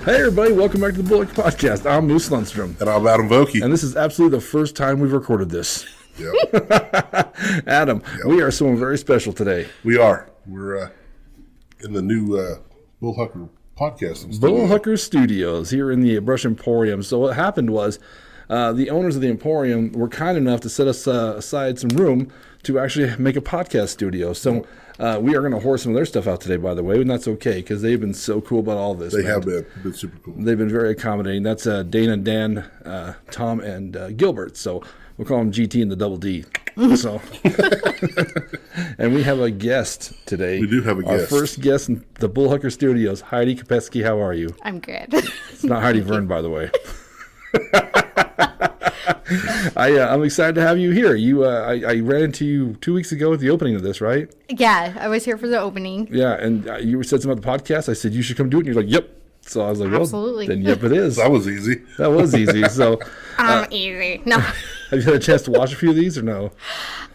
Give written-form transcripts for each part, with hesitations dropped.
Hey everybody, welcome back to the Bullhucker Podcast. I'm Moose Lundstrom. And I'm Adam Vokey. And this is absolutely the first time we've recorded this. Yep. Adam, we are someone very special today. We are. We're in the new Bullhucker Podcast studio. Bullhucker Studios here in the Brush Emporium. So what happened was the owners of the Emporium were kind enough to set us aside some room to actually make a podcast studio. So we are going to horse some of their stuff out today, by the way, and that's okay because they've been so cool about all this. They have been. They've been super cool. They've been very accommodating. That's Dana, Dan, Tom, and Gilbert. So we'll call them GT and the double D. So, and we have a guest today. We do have a guest. Our first guest in the Bullhucker Studios, Heidi Kopetzky. How are you? I'm good. It's not Heidi Vern, by the way. I'm excited to have you here. I ran into you 2 weeks ago at the opening of this, right? Yeah, I was here for the opening. Yeah, and you said something about the podcast. I said, you should come do it. And you're like, yep. So I was like, absolutely. Well, then yep, it is. That was easy. That was easy. So easy. No. Have you had a chance to watch a few of these or no?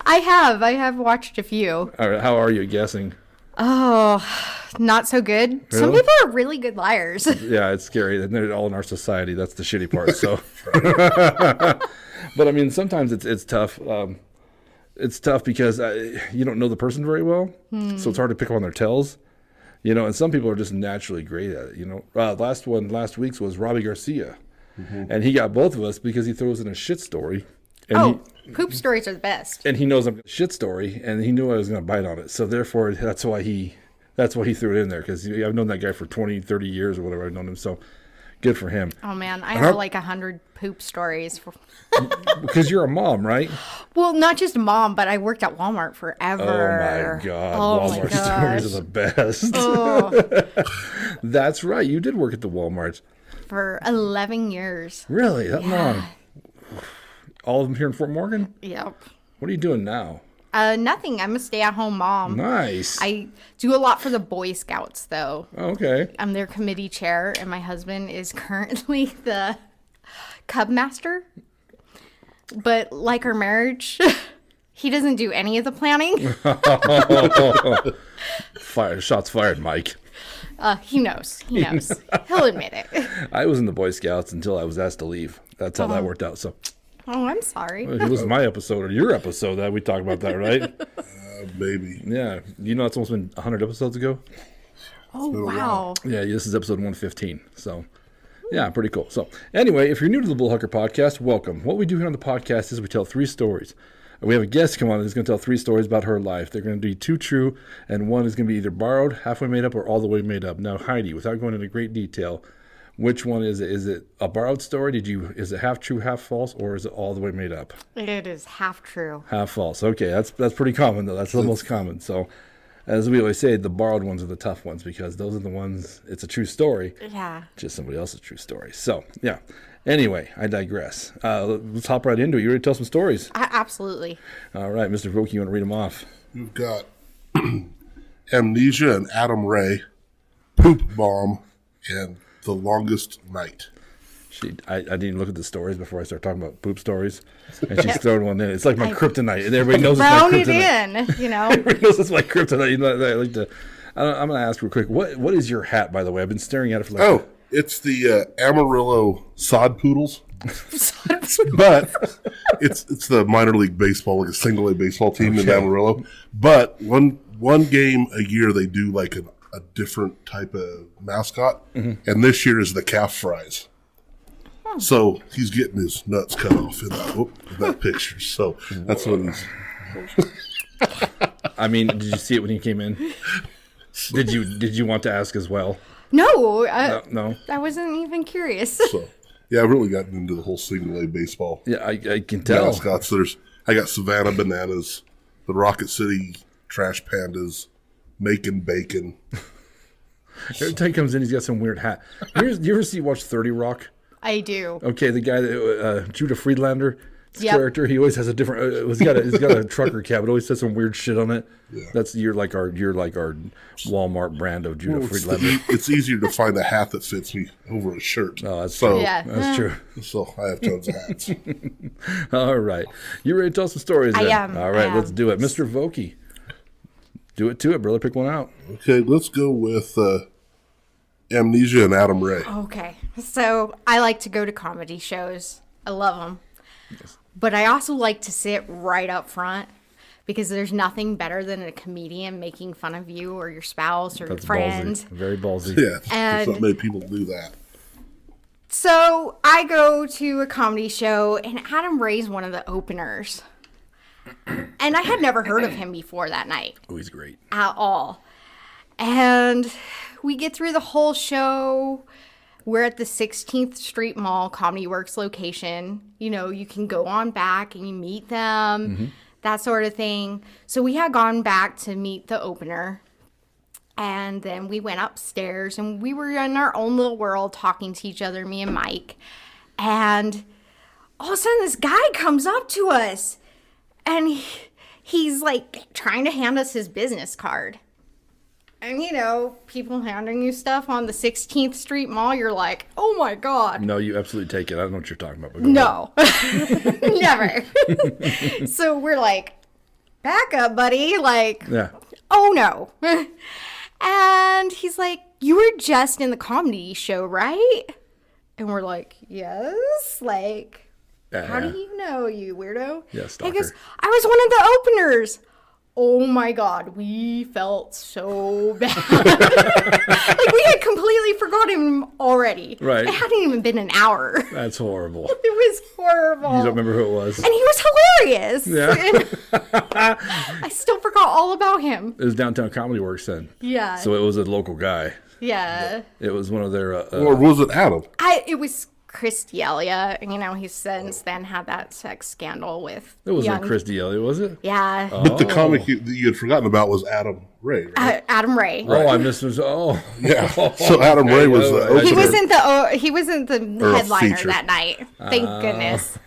I have watched a few. All right, how are you guessing? Oh, not so good. Really? Some people are really good liars. Yeah, it's scary. And they're all in our society. That's the shitty part. So, but I mean, sometimes it's tough. It's tough because you don't know the person very well, so it's hard to pick up on their tells. You know, and some people are just naturally great at it. You know, last week's was Robbie Garcia, and he got both of us because he throws in a shit story. And poop stories are the best. And he knows I'm a shit story, and he knew I was going to bite on it. So therefore, that's why he threw it in there, because I've known that guy for 20, 30 years or whatever. I've known him, so good for him. Oh, man, I have like 100 poop stories. Because you're a mom, right? Well, not just a mom, but I worked at Walmart forever. Oh, my God. Walmart stories are the best. Oh. That's right. You did work at the Walmart. For 11 years. Really? That long? All of them here in Fort Morgan? Yep. What are you doing now? Nothing. I'm a stay-at-home mom. Nice. I do a lot for the Boy Scouts, though. Oh, okay. I'm their committee chair, and my husband is currently the Cub Master. But like our marriage, he doesn't do any of the planning. Shots fired, Mike. He knows. He'll admit it. I was in the Boy Scouts until I was asked to leave. That's how that worked out. So. Oh, I'm sorry. It was my episode or your episode that we talked about that, right? Maybe. Yeah. You know, it's almost been 100 episodes ago. Oh, wow. Yeah, this is episode 115. So, yeah, pretty cool. So, anyway, if you're new to the Bullhucker Podcast, welcome. What we do here on the podcast is we tell 3 stories. We have a guest come on who's going to tell 3 stories about her life. They're going to be 2 true, and 1 is going to be either borrowed, halfway made up, or all the way made up. Now, Heidi, without going into great detail, which one is it? Is it a borrowed story? Is it half true, half false, or is it all the way made up? It is half true. Half false. Okay, that's pretty common though. That's the most common. So, as we always say, the borrowed ones are the tough ones because those are the ones. It's a true story. Yeah. Just somebody else's true story. So, yeah. Anyway, I digress. Let's hop right into it. You ready to tell some stories? Absolutely. All right, Mr. Vokey, you want to read them off? We've got Amnesia and Adam Ray, Poop Bomb, and The Longest Night. I didn't even look at the stories before I start talking about poop stories, and she's throwing one in. It's like my kryptonite, and everybody knows it's my kryptonite. Thrown it in, you know. Everybody knows it's my kryptonite. You know, I like to. I'm going to ask real quick. What is your hat, by the way? I've been staring at it for like. It's the Amarillo Sod Poodles. But it's the minor league baseball, like a single A baseball team in Amarillo. But one game a year they do like a different type of mascot, and this year is the calf fries. So he's getting his nuts cut off in that picture. So that's what he's. I mean, did you see it when he came in? Did you want to ask as well? No, no. I wasn't even curious. So yeah, I've really gotten into the whole single A baseball. Yeah, I can tell. Mascots. I got Savannah Bananas, the Rocket City Trash Pandas, Macon Bacon. Every time he comes in, he's got some weird hat. Do you ever watch 30 Rock? I do. Okay, the guy that Judah Friedlander character, he always has a different. He's got a trucker cap. It always says some weird shit on it. Yeah. That's you're like our Walmart brand of Judah Friedlander. It's easier to find a hat that fits me over a shirt. Oh, that's true. Yeah. That's true. So I have tons of hats. All right, you ready to tell some stories? Then? I am. All right, let's do it, Mr. Vokey. Do it to it, brother. Pick one out. Okay, let's go with Amnesia and Adam Ray. Okay. So I like to go to comedy shows. I love them. Yes. But I also like to sit right up front because there's nothing better than a comedian making fun of you or your spouse or your friend. Ballsy. Very ballsy. Yeah, And- not many people do that. So I go to a comedy show, and Adam Ray's one of the openers. And I had never heard of him before that night. Oh, he's great. At all. And we get through the whole show. We're at the 16th Street Mall Comedy Works location. You know, you can go on back and you meet them, that sort of thing. So we had gone back to meet the opener. And then we went upstairs and we were in our own little world talking to each other, me and Mike. And all of a sudden this guy comes up to us and he's like trying to hand us his business card. And, you know, people handing you stuff on the 16th Street Mall, you're like, oh, my God. No, you absolutely take it. I don't know what you're talking about. But No. Never. So we're like, back up, buddy. Like, Yeah. oh, no. And he's like, you were just in the comedy show, right? And we're like, yes. Like, how do you know, you weirdo? Yeah, He stalker. goes, I was one of the openers. Oh my God, we felt so bad. Like we had completely forgotten him already. Right. It hadn't even been an hour. That's horrible. It was horrible. You don't remember who it was? And he was hilarious. Yeah. And I still forgot all about him. It was Downtown Comedy Works then. Yeah. So it was a local guy. Yeah. It was one of their... Or was it Adam? It was Chris D'Elia. You know, he's since then had that sex scandal with it wasn't young... Chris D'Elia, was it? Yeah. But the comic that you had forgotten about was Adam Ray, right? Adam Ray. Oh, I missed his... Oh. Yeah. So Adam Ray was the opener. He wasn't the Or a headliner feature. that night. Thank goodness.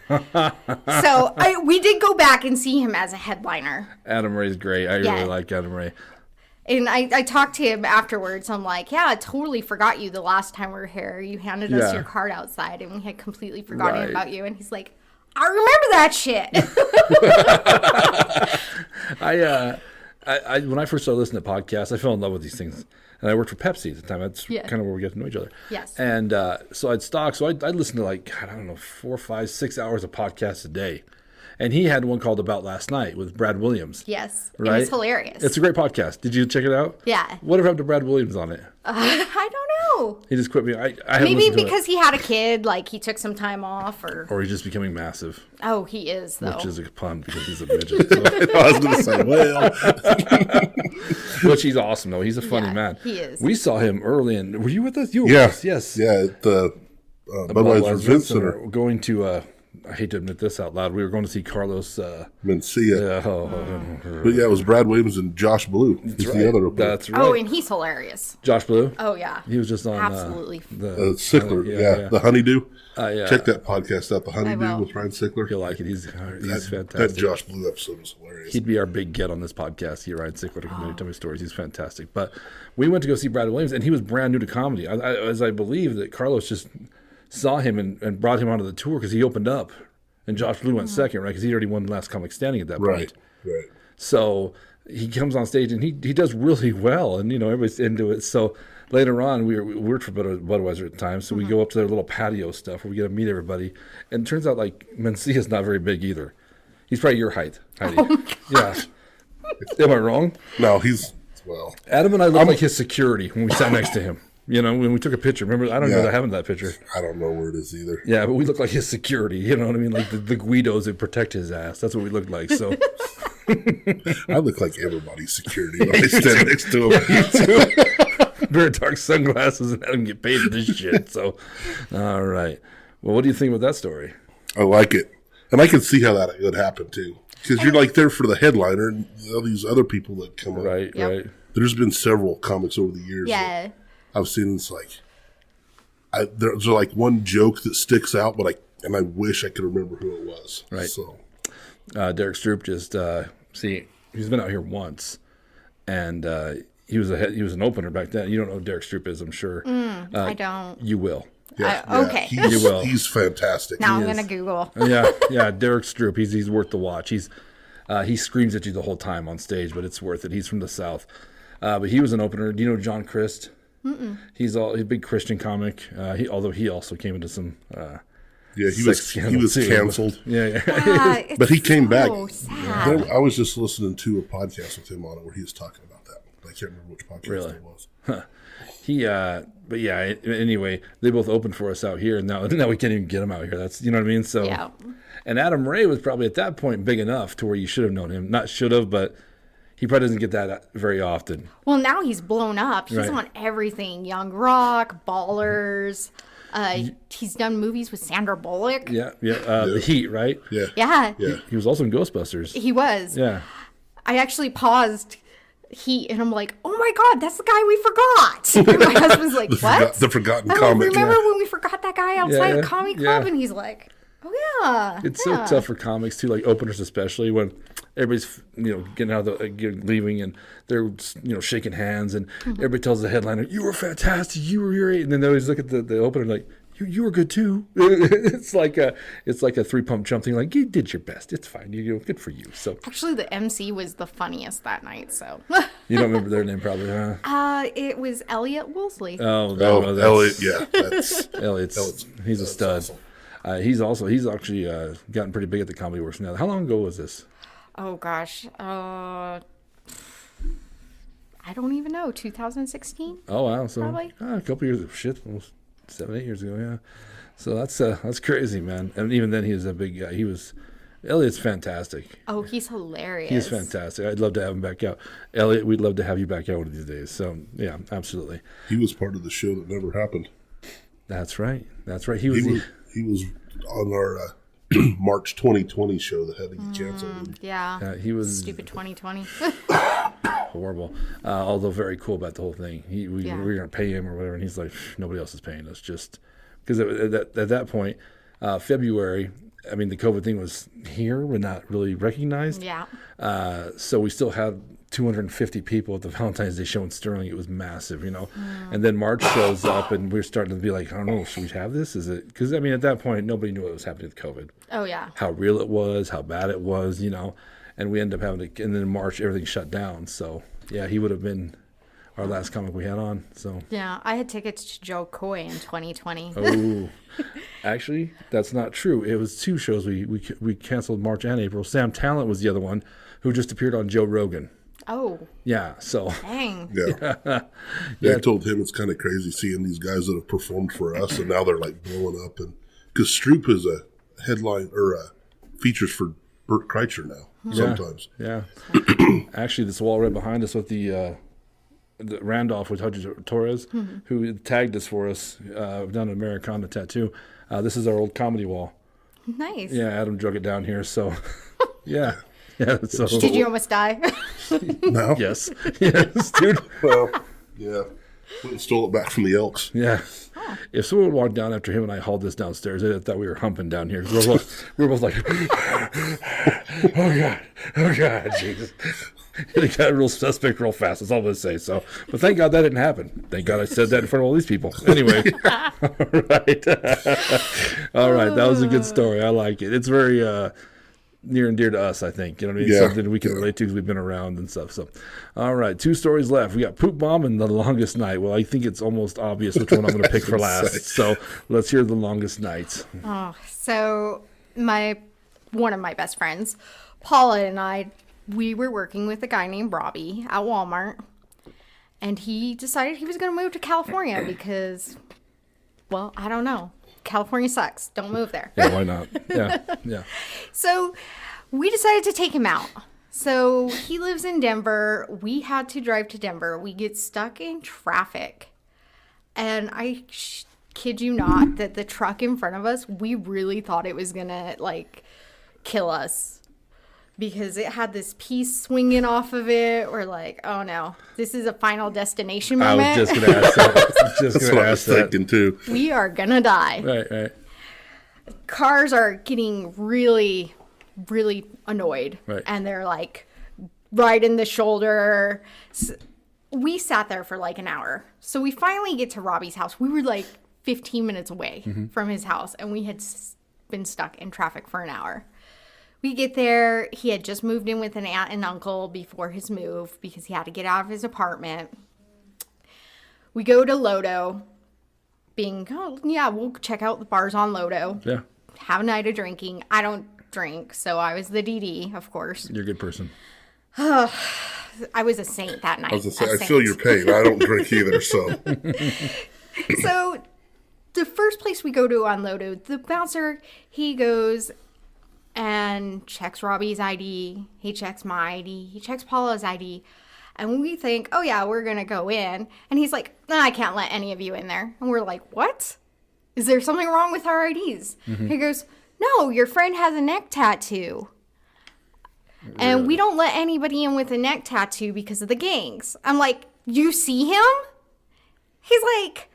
So we did go back and see him as a headliner. Adam Ray's great. I Yeah. really like Adam Ray. And I talked to him afterwards. I'm like, yeah, I totally forgot you the last time we were here. You handed us Yeah. your card outside and we had completely forgotten Right. about you. And he's like, I remember that shit. I when I first started listening to podcasts, I fell in love with these things. And I worked for Pepsi at the time. That's Yeah. kind of where we get to know each other. Yes. And so I'd stalk. So I'd listen to like, I don't know, 4, 5, 6 hours of podcasts a day. And he had one called About Last Night with Brad Williams. Yes. Right? It was hilarious. It's a great podcast. Did you check it out? Yeah. Whatever happened to Brad Williams on it? I don't know. He just quit me. I haven't Maybe listened to it. because he had a kid, like he took some time off Or he's just becoming massive, Oh, he is, though. which is a pun because he's a midget. So. I was going to say, well, Which he's awesome, though. He's a funny Yeah, man. he is. We saw him early, and were you with us? You were yeah. with us, yes. Yeah, at the Budweiser Event Center. Going to, I hate to admit this out loud, we were going to see Carlos. Mencia. But yeah, it was Brad Williams and Josh Blue. He's the other opener. That's right. Oh, and he's hilarious. Josh Blue? Oh, yeah. He was just on Absolutely. Sickler, yeah. the Honeydew. Yeah. Check that podcast out, the Honeydew will. with Ryan Sickler. You'll like it. He's fantastic. That Josh Blue episode was hilarious. He'd be our big get on this podcast. He Ryan Sickler to come in and tell me stories. He's fantastic. But we went to go see Brad Williams, and he was brand new to comedy. As I believe that Carlos just saw him and brought him onto the tour because he opened up, and Josh Blue went second, right? Because he already won Last Comic Standing at that point. Right. So he comes on stage and he does really well, and everybody's into it. So later on, we worked for Budweiser at the time, so we go up to their little patio stuff where we get to meet everybody, and it turns out like Mencia's not very big either. He's probably your height, Heidi. Yeah. Am I wrong? No, he's, well. Adam and I look like his security when we sat next to him. When we took a picture. Remember, I don't know having that picture. I don't know where it is either. Yeah, but we look like his security. You know what I mean? Like the Guidos that protect his ass. That's what we looked like. So I look like everybody's security when I stand next to him. wear dark sunglasses and let him get paid for this shit. So, all right. Well, what do you think about that story? I like it. And I can see how that would happen too. Because you're like there for the headliner and all these other people that come up. Right, Yep. right. There's been several comics over the years. Yeah. that I've seen it's like, there's like one joke that sticks out, but I wish I could remember who it was. Right. So Derek Stroop just he's been out here once, and he was an opener back then. You don't know who Derek Stroop is, I'm sure. I don't. You will. Okay. He's fantastic. Now I'm is. going to Google. Yeah. Derek Stroop. He's worth the watch. He screams at you the whole time on stage, but it's worth it. He's from the South, but he was an opener. Do you know John Christ? He's a big Christian comic. Although he also came into some. Yeah, he was too. canceled. Yeah. But he came back. Sad. I was just listening to a podcast with him on it where he was talking about that. I can't remember which podcast it was. But yeah. Anyway, they both opened for us out here, and now we can't even get them out here. That's what I mean. So. Yeah. And Adam Ray was probably at that point big enough to where you should have known him. Not should have, but he probably doesn't get that very often. Well, now he's blown up. He's Right. on everything. Young Rock, Ballers. He's done movies with Sandra Bullock. Yeah. The Heat, right? Yeah. Yeah. He was also in Ghostbusters. He was. Yeah. I actually paused Heat, and I'm like, oh my God, that's the guy we forgot. And my husband's like, what? The forgotten I'm comic. like, remember when we forgot that guy outside Yeah, the Comic Club? yeah. And he's like, oh yeah. It's so tough for comics too, like openers especially, when everybody's getting out of leaving, and they're shaking hands, and everybody tells the headliner, "You were fantastic, you were great," and then they always look at the opener like, "You were good too." It's like a 3-pump jump thing. Like, you did your best. It's fine. Good for you. So Actually, the MC was the funniest that night. So. you don't remember their name probably, huh? It was Elliot Woolsey. Oh, Oh, Elliot. Yeah. Elliot's he's a stud. Awesome. He's actually gotten pretty big at the Comedy Works now. How long ago was this? Oh gosh, I don't even know. 2016. Oh wow, so Probably. a couple years. Shit, almost 7-8 years ago. Yeah, so that's crazy, man. And even then, he was a big guy. Elliot's fantastic. Oh, he's hilarious. He's fantastic. I'd love to have him back out. Elliot, we'd love to have you back out one of these days. So yeah, absolutely. He was part of the show that never happened. That's right. He was on our March 2020 show that had to get canceled. Yeah. he was Stupid 2020. horrible, although very cool about the whole thing. We were going to pay him or whatever, and he's like, nobody else is paying us. Just because at that point, February, I mean, the COVID thing was here, but not really recognized. Yeah. So we still had 250 people at the Valentine's Day show in Sterling. It was massive, And then March shows up, and we're starting to be like, I don't know, should we have this? Is it? Because, I mean, at that point, nobody knew what was happening with COVID. Oh yeah. How real it was, how bad it was, And we ended up having to, and then in March, everything shut down. So, yeah, he would have been our last comic we had on. So. Yeah, I had tickets to Joe Coy in 2020. Oh, actually, that's not true. It was 2 shows we canceled March and April. Sam Talent was the other one, who just appeared on Joe Rogan. Oh. Yeah, so. Dang. Yeah. I told him it's kind of crazy seeing these guys that have performed for us, and now they're like blowing up. And because Stroop is a headline or features for Bert Kreischer now sometimes. Yeah. Actually, this wall right behind us with the Randolph with Hudge Torres, who tagged us for us down at Americana Tattoo. This is our old comedy wall. Nice. Yeah, Adam drug it down here, so yeah. Yeah, so. Did you almost die? No? Yes, dude. Well, yeah. Went and stole it back from the Elks. Yeah. If someone would walk down after him and I hauled this downstairs, I thought we were humping down here. We were both like, oh God, Jesus. It got real suspect real fast. That's all I'm going to say. So, but thank God that didn't happen. Thank God I said that in front of all these people. Anyway. All right. That was a good story. I like it. It's very near and dear to us, I think. You know what I mean? Yeah. Something we can relate to because we've been around and stuff. So, all right. 2 stories left. We got Poop Bomb and The Longest Night. Well, I think it's almost obvious which one I'm going to pick for last. So let's hear The Longest Night. Oh, so one of my best friends, Paula, and I, we were working with a guy named Robbie at Walmart, and he decided he was going to move to California because, well, I don't know. California sucks. Don't move there. Yeah, why not? Yeah. So we decided to take him out. So he lives in Denver. We had to drive to Denver. We get stuck in traffic. And I kid you not that the truck in front of us, we really thought it was going to, kill us. Because it had this piece swinging off of it. We're like, oh no, this is a Final Destination moment. I was just going to ask that. That's what I was thinking too. We are going to die. Right. Cars are getting really, really annoyed. Right. And they're right in the shoulder. So we sat there for an hour. So we finally get to Robbie's house. We were 15 minutes away from his house. And we had been stuck in traffic for an hour. We get there. He had just moved in with an aunt and uncle before his move because he had to get out of his apartment. We go to Lodo, we'll check out the bars on Lodo. Yeah. Have a night of drinking. I don't drink, so I was the DD, of course. You're a good person. I was a saint that night. I was gonna say, I feel your pain. I don't drink either, so. So the first place we go to on Lodo, the bouncer, he goes and checks Robbie's ID. He checks my ID. He checks Paula's ID. And we think, oh yeah, we're going to go in. And he's like, no, I can't let any of you in there. And we're like, what? Is there something wrong with our IDs? He goes, no, your friend has a neck tattoo. Really? And we don't let anybody in with a neck tattoo because of the gangs. I'm like, you see him? He's like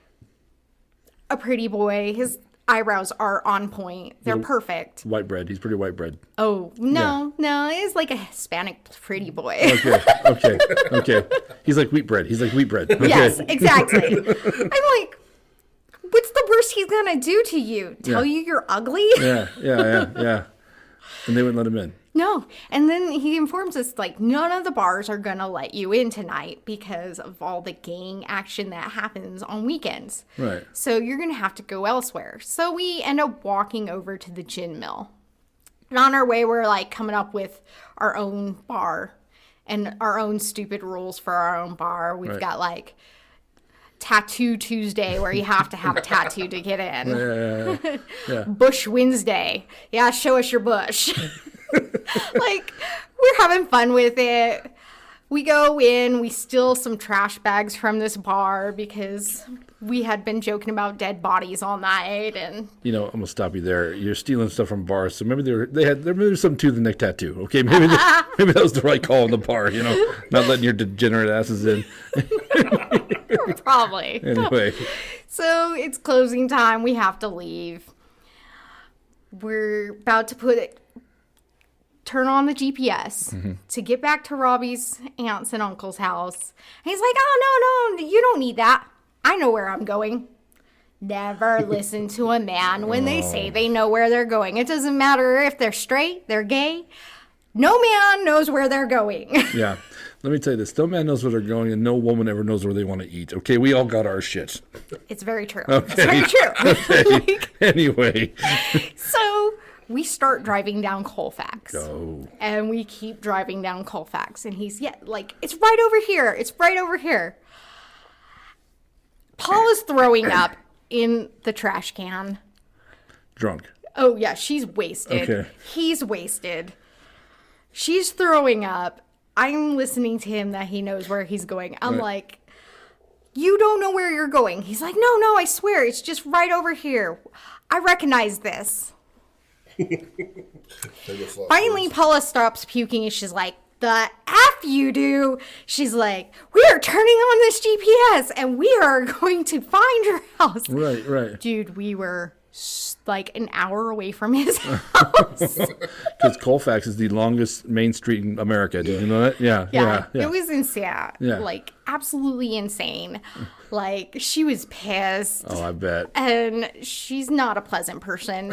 a pretty boy. His eyebrows are on point. They're perfect. White bread. He's pretty white bread. Oh, no. He's like a Hispanic pretty boy. Okay. He's like wheat bread. Okay. Yes, exactly. I'm like, what's the worst he's going to do to you? Tell you you're ugly? Yeah. And they wouldn't let him in. No. And then he informs us, like, none of the bars are going to let you in tonight because of all the gang action that happens on weekends. Right. So you're going to have to go elsewhere. So we end up walking over to the gin mill. And on our way, we're, like, coming up with our own bar and our own stupid rules for our own bar. We've got, like, Tattoo Tuesday where you have to have a tattoo to get in. Yeah. Bush Wednesday. Yeah, show us your bush. Like, we're having fun with it. We go in, we steal some trash bags from this bar because we had been joking about dead bodies all night. And I'm gonna stop you there. You're stealing stuff from bars, so maybe there's something to the neck tattoo. Okay, maybe that was the right call in the bar. Not letting your degenerate asses in. Probably. Anyway, so it's closing time. We have to leave. We're about to turn on the GPS to get back to Robbie's aunts and uncle's house. And he's like, oh, no, you don't need that. I know where I'm going. Never listen to a man when they say they know where they're going. It doesn't matter if they're straight, they're gay. No man knows where they're going. Yeah. Let me tell you this. No man knows where they're going, and no woman ever knows where they want to eat. Okay? We all got our shit. It's very true. Okay. It's very true. Anyway. So we start driving down Colfax. Oh. And we keep driving down Colfax. And he's, it's right over here. It's right over here. Paul is throwing up in the trash can. Drunk. Oh, yeah. She's wasted. Okay. He's wasted. She's throwing up. I'm listening to him that he knows where he's going. I'm like, you don't know where you're going. He's like, no, I swear. It's just right over here. I recognize this. Finally, Paula stops puking and she's like, the F you do. She's like, we are turning on this GPS and we are going to find your house. Right. Dude, we were like an hour away from his house. Because Colfax is the longest main street in America. Did you know that? Yeah. It was insane. Yeah. Like, absolutely insane. Like, she was pissed. Oh, I bet. And she's not a pleasant person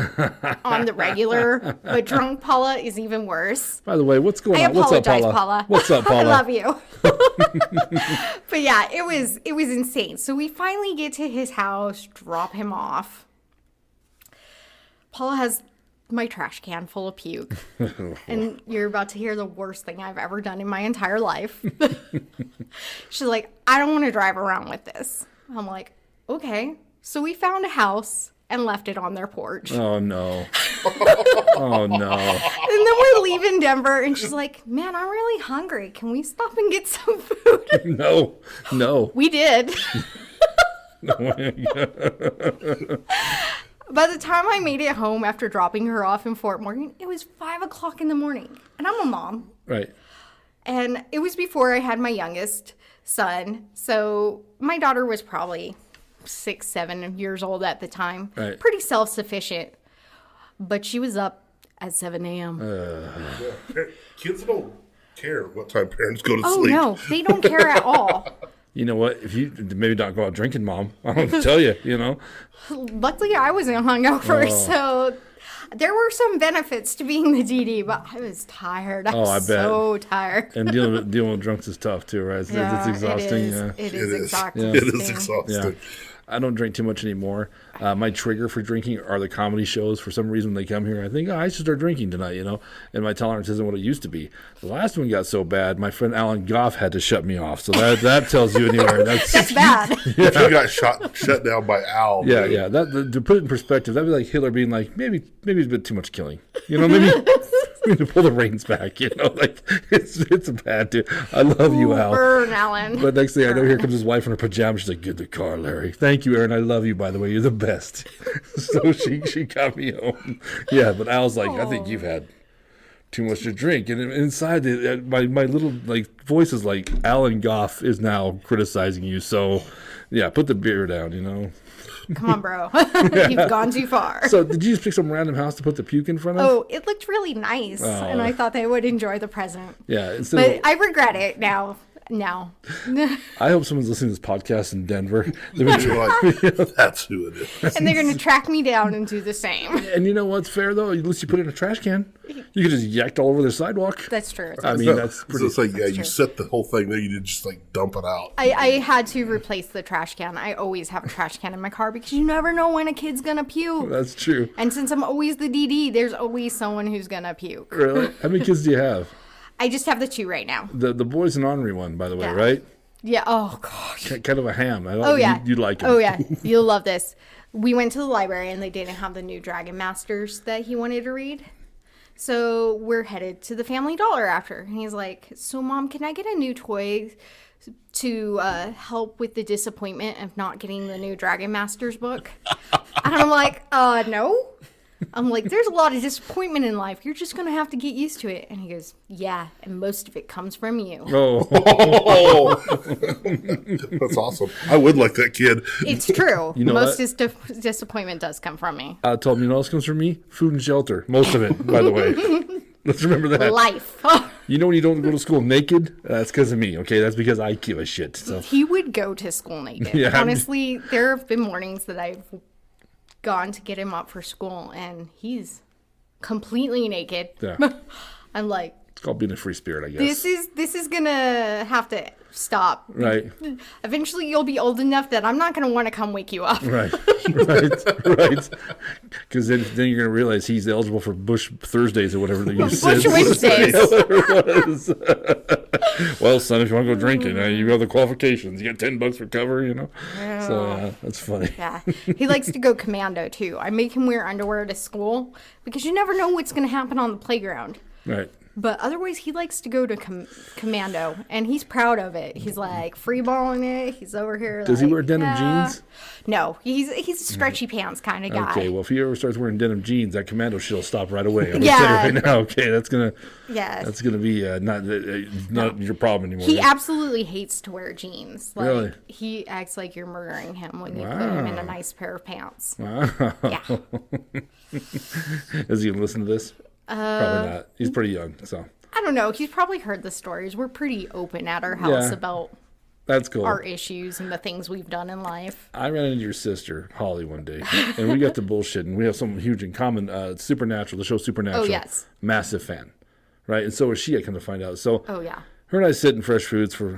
on the regular. But drunk Paula is even worse. By the way, what's going on? What's up, Paula? What's up, Paula? I love you. But yeah, it was insane. So we finally get to his house, drop him off. Paula has my trash can full of puke. And you're about to hear the worst thing I've ever done in my entire life. She's like, I don't want to drive around with this. I'm like, okay. So we found a house and left it on their porch. Oh, no. Oh, no. And then we're leaving Denver, and she's like, man, I'm really hungry. Can we stop and get some food? No. We did. By the time I made it home after dropping her off in Fort Morgan, it was 5 o'clock in the morning. And I'm a mom. Right. And it was before I had my youngest son. So my daughter was probably 6, 7 years old at the time. Right. Pretty self-sufficient. But she was up at 7 a.m. Kids don't care what time parents go to Oh, sleep. no. They don't care at all. You know what? If you maybe not go out drinking, Mom, I don't tell you, Luckily, I wasn't hungover, so There were some benefits to being the DD, but I was tired. I was so tired. And dealing with drunks is tough too, right? It's exhausting. It is exhausting. It is exhausting. Yeah. I don't drink too much anymore. My trigger for drinking are the comedy shows. For some reason, when they come here, I think, I should start drinking tonight, and my tolerance isn't what it used to be. The last one got so bad, my friend Alan Goff had to shut me off. So that tells you anywhere. That's bad. Yeah. If you got shut down by Al. Yeah, yeah. To put it in perspective, that'd be like Hitler being like, maybe it's a bit too much killing. Maybe we need to pull the reins back. Like it's bad, dude. I love you, Al. Burn, Alan. But next thing I know, here comes his wife in her pajamas. She's like, "Get the car, Larry." Thank you, Aaron. I love you. By the way, you're the best. So she got me home. Yeah, but Al's like, I think you've had too much to drink, and inside my little voice is like, Alan Goff is now criticizing you. So yeah, put the beer down. Come on, bro. You've gone too far. So did you just pick some random house to put the puke in front of? Oh, it looked really nice, and I thought they would enjoy the present. Yeah, but I regret it now. No. I hope someone's listening to this podcast in Denver. That's who it is. And they're going to track me down and do the same. And you know what's fair, though? At least you put it in a trash can. You could just yacked all over the sidewalk. That's true. That's pretty... It's you set the whole thing there. You didn't just dump it out. I had to replace the trash can. I always have a trash can in my car because you never know when a kid's going to puke. That's true. And since I'm always the DD, there's always someone who's going to puke. Really? How many kids do you have? I just have the 2 right now. The boy's an ornery one, by the way, right? Yeah. Oh, gosh. Kind of a ham. You'd like him. Oh, yeah. You'll love this. We went to the library, and they didn't have the new Dragon Masters that he wanted to read. So we're headed to the Family Dollar after. And he's like, so, Mom, can I get a new toy to help with the disappointment of not getting the new Dragon Masters book? And I'm like, no. I'm like, there's a lot of disappointment in life. You're just going to have to get used to it. And he goes, yeah, and most of it comes from you. Oh. That's awesome. I would like that kid. It's true. Most disappointment does come from me. I told him, you know what else comes from me? Food and shelter. Most of it, by the way. Let's remember that. Life. You know when you don't go to school naked? That's because of me, okay? That's because I give a shit. So. He would go to school naked. Yeah. Honestly, there have been mornings that I've gone to get him up for school and he's completely naked. Yeah. I'm like, it's called being a free spirit, I guess. This is gonna have to stop. Right. Eventually you'll be old enough that I'm not gonna want to come wake you up. Right. Because then you're gonna realize he's eligible for Bush Thursdays or whatever you said. Bush Wednesdays. Well, son, if you want to go drinking, you have the qualifications. You get $10 for cover, Yeah. So that's funny. Yeah. He likes to go commando too. I make him wear underwear to school because you never know what's gonna happen on the playground. Right. But otherwise, he likes to go to commando, and he's proud of it. He's like freeballing it. He's over here. Does he wear denim jeans? No, he's a stretchy pants kind of guy. Okay, well, if he ever starts wearing denim jeans, that commando shit'll stop right away. I'm yeah. gonna say right now. Okay, that's gonna be not your problem anymore. He absolutely hates to wear jeans. Really? He acts like you're murdering him when you put him in a nice pair of pants. Wow. Yeah. Is he gonna listen to this? Probably not. He's pretty young, so. I don't know. He's probably heard the stories. We're pretty open at our house about that's cool. Our issues and the things we've done in life. I ran into your sister, Holly, one day, and we got to bullshitting. We have something huge in common. Supernatural, the show Supernatural. Oh, yes. Massive fan, right? And so was she, I come to find out. So oh, yeah. Her and I sit in Fresh Foods for,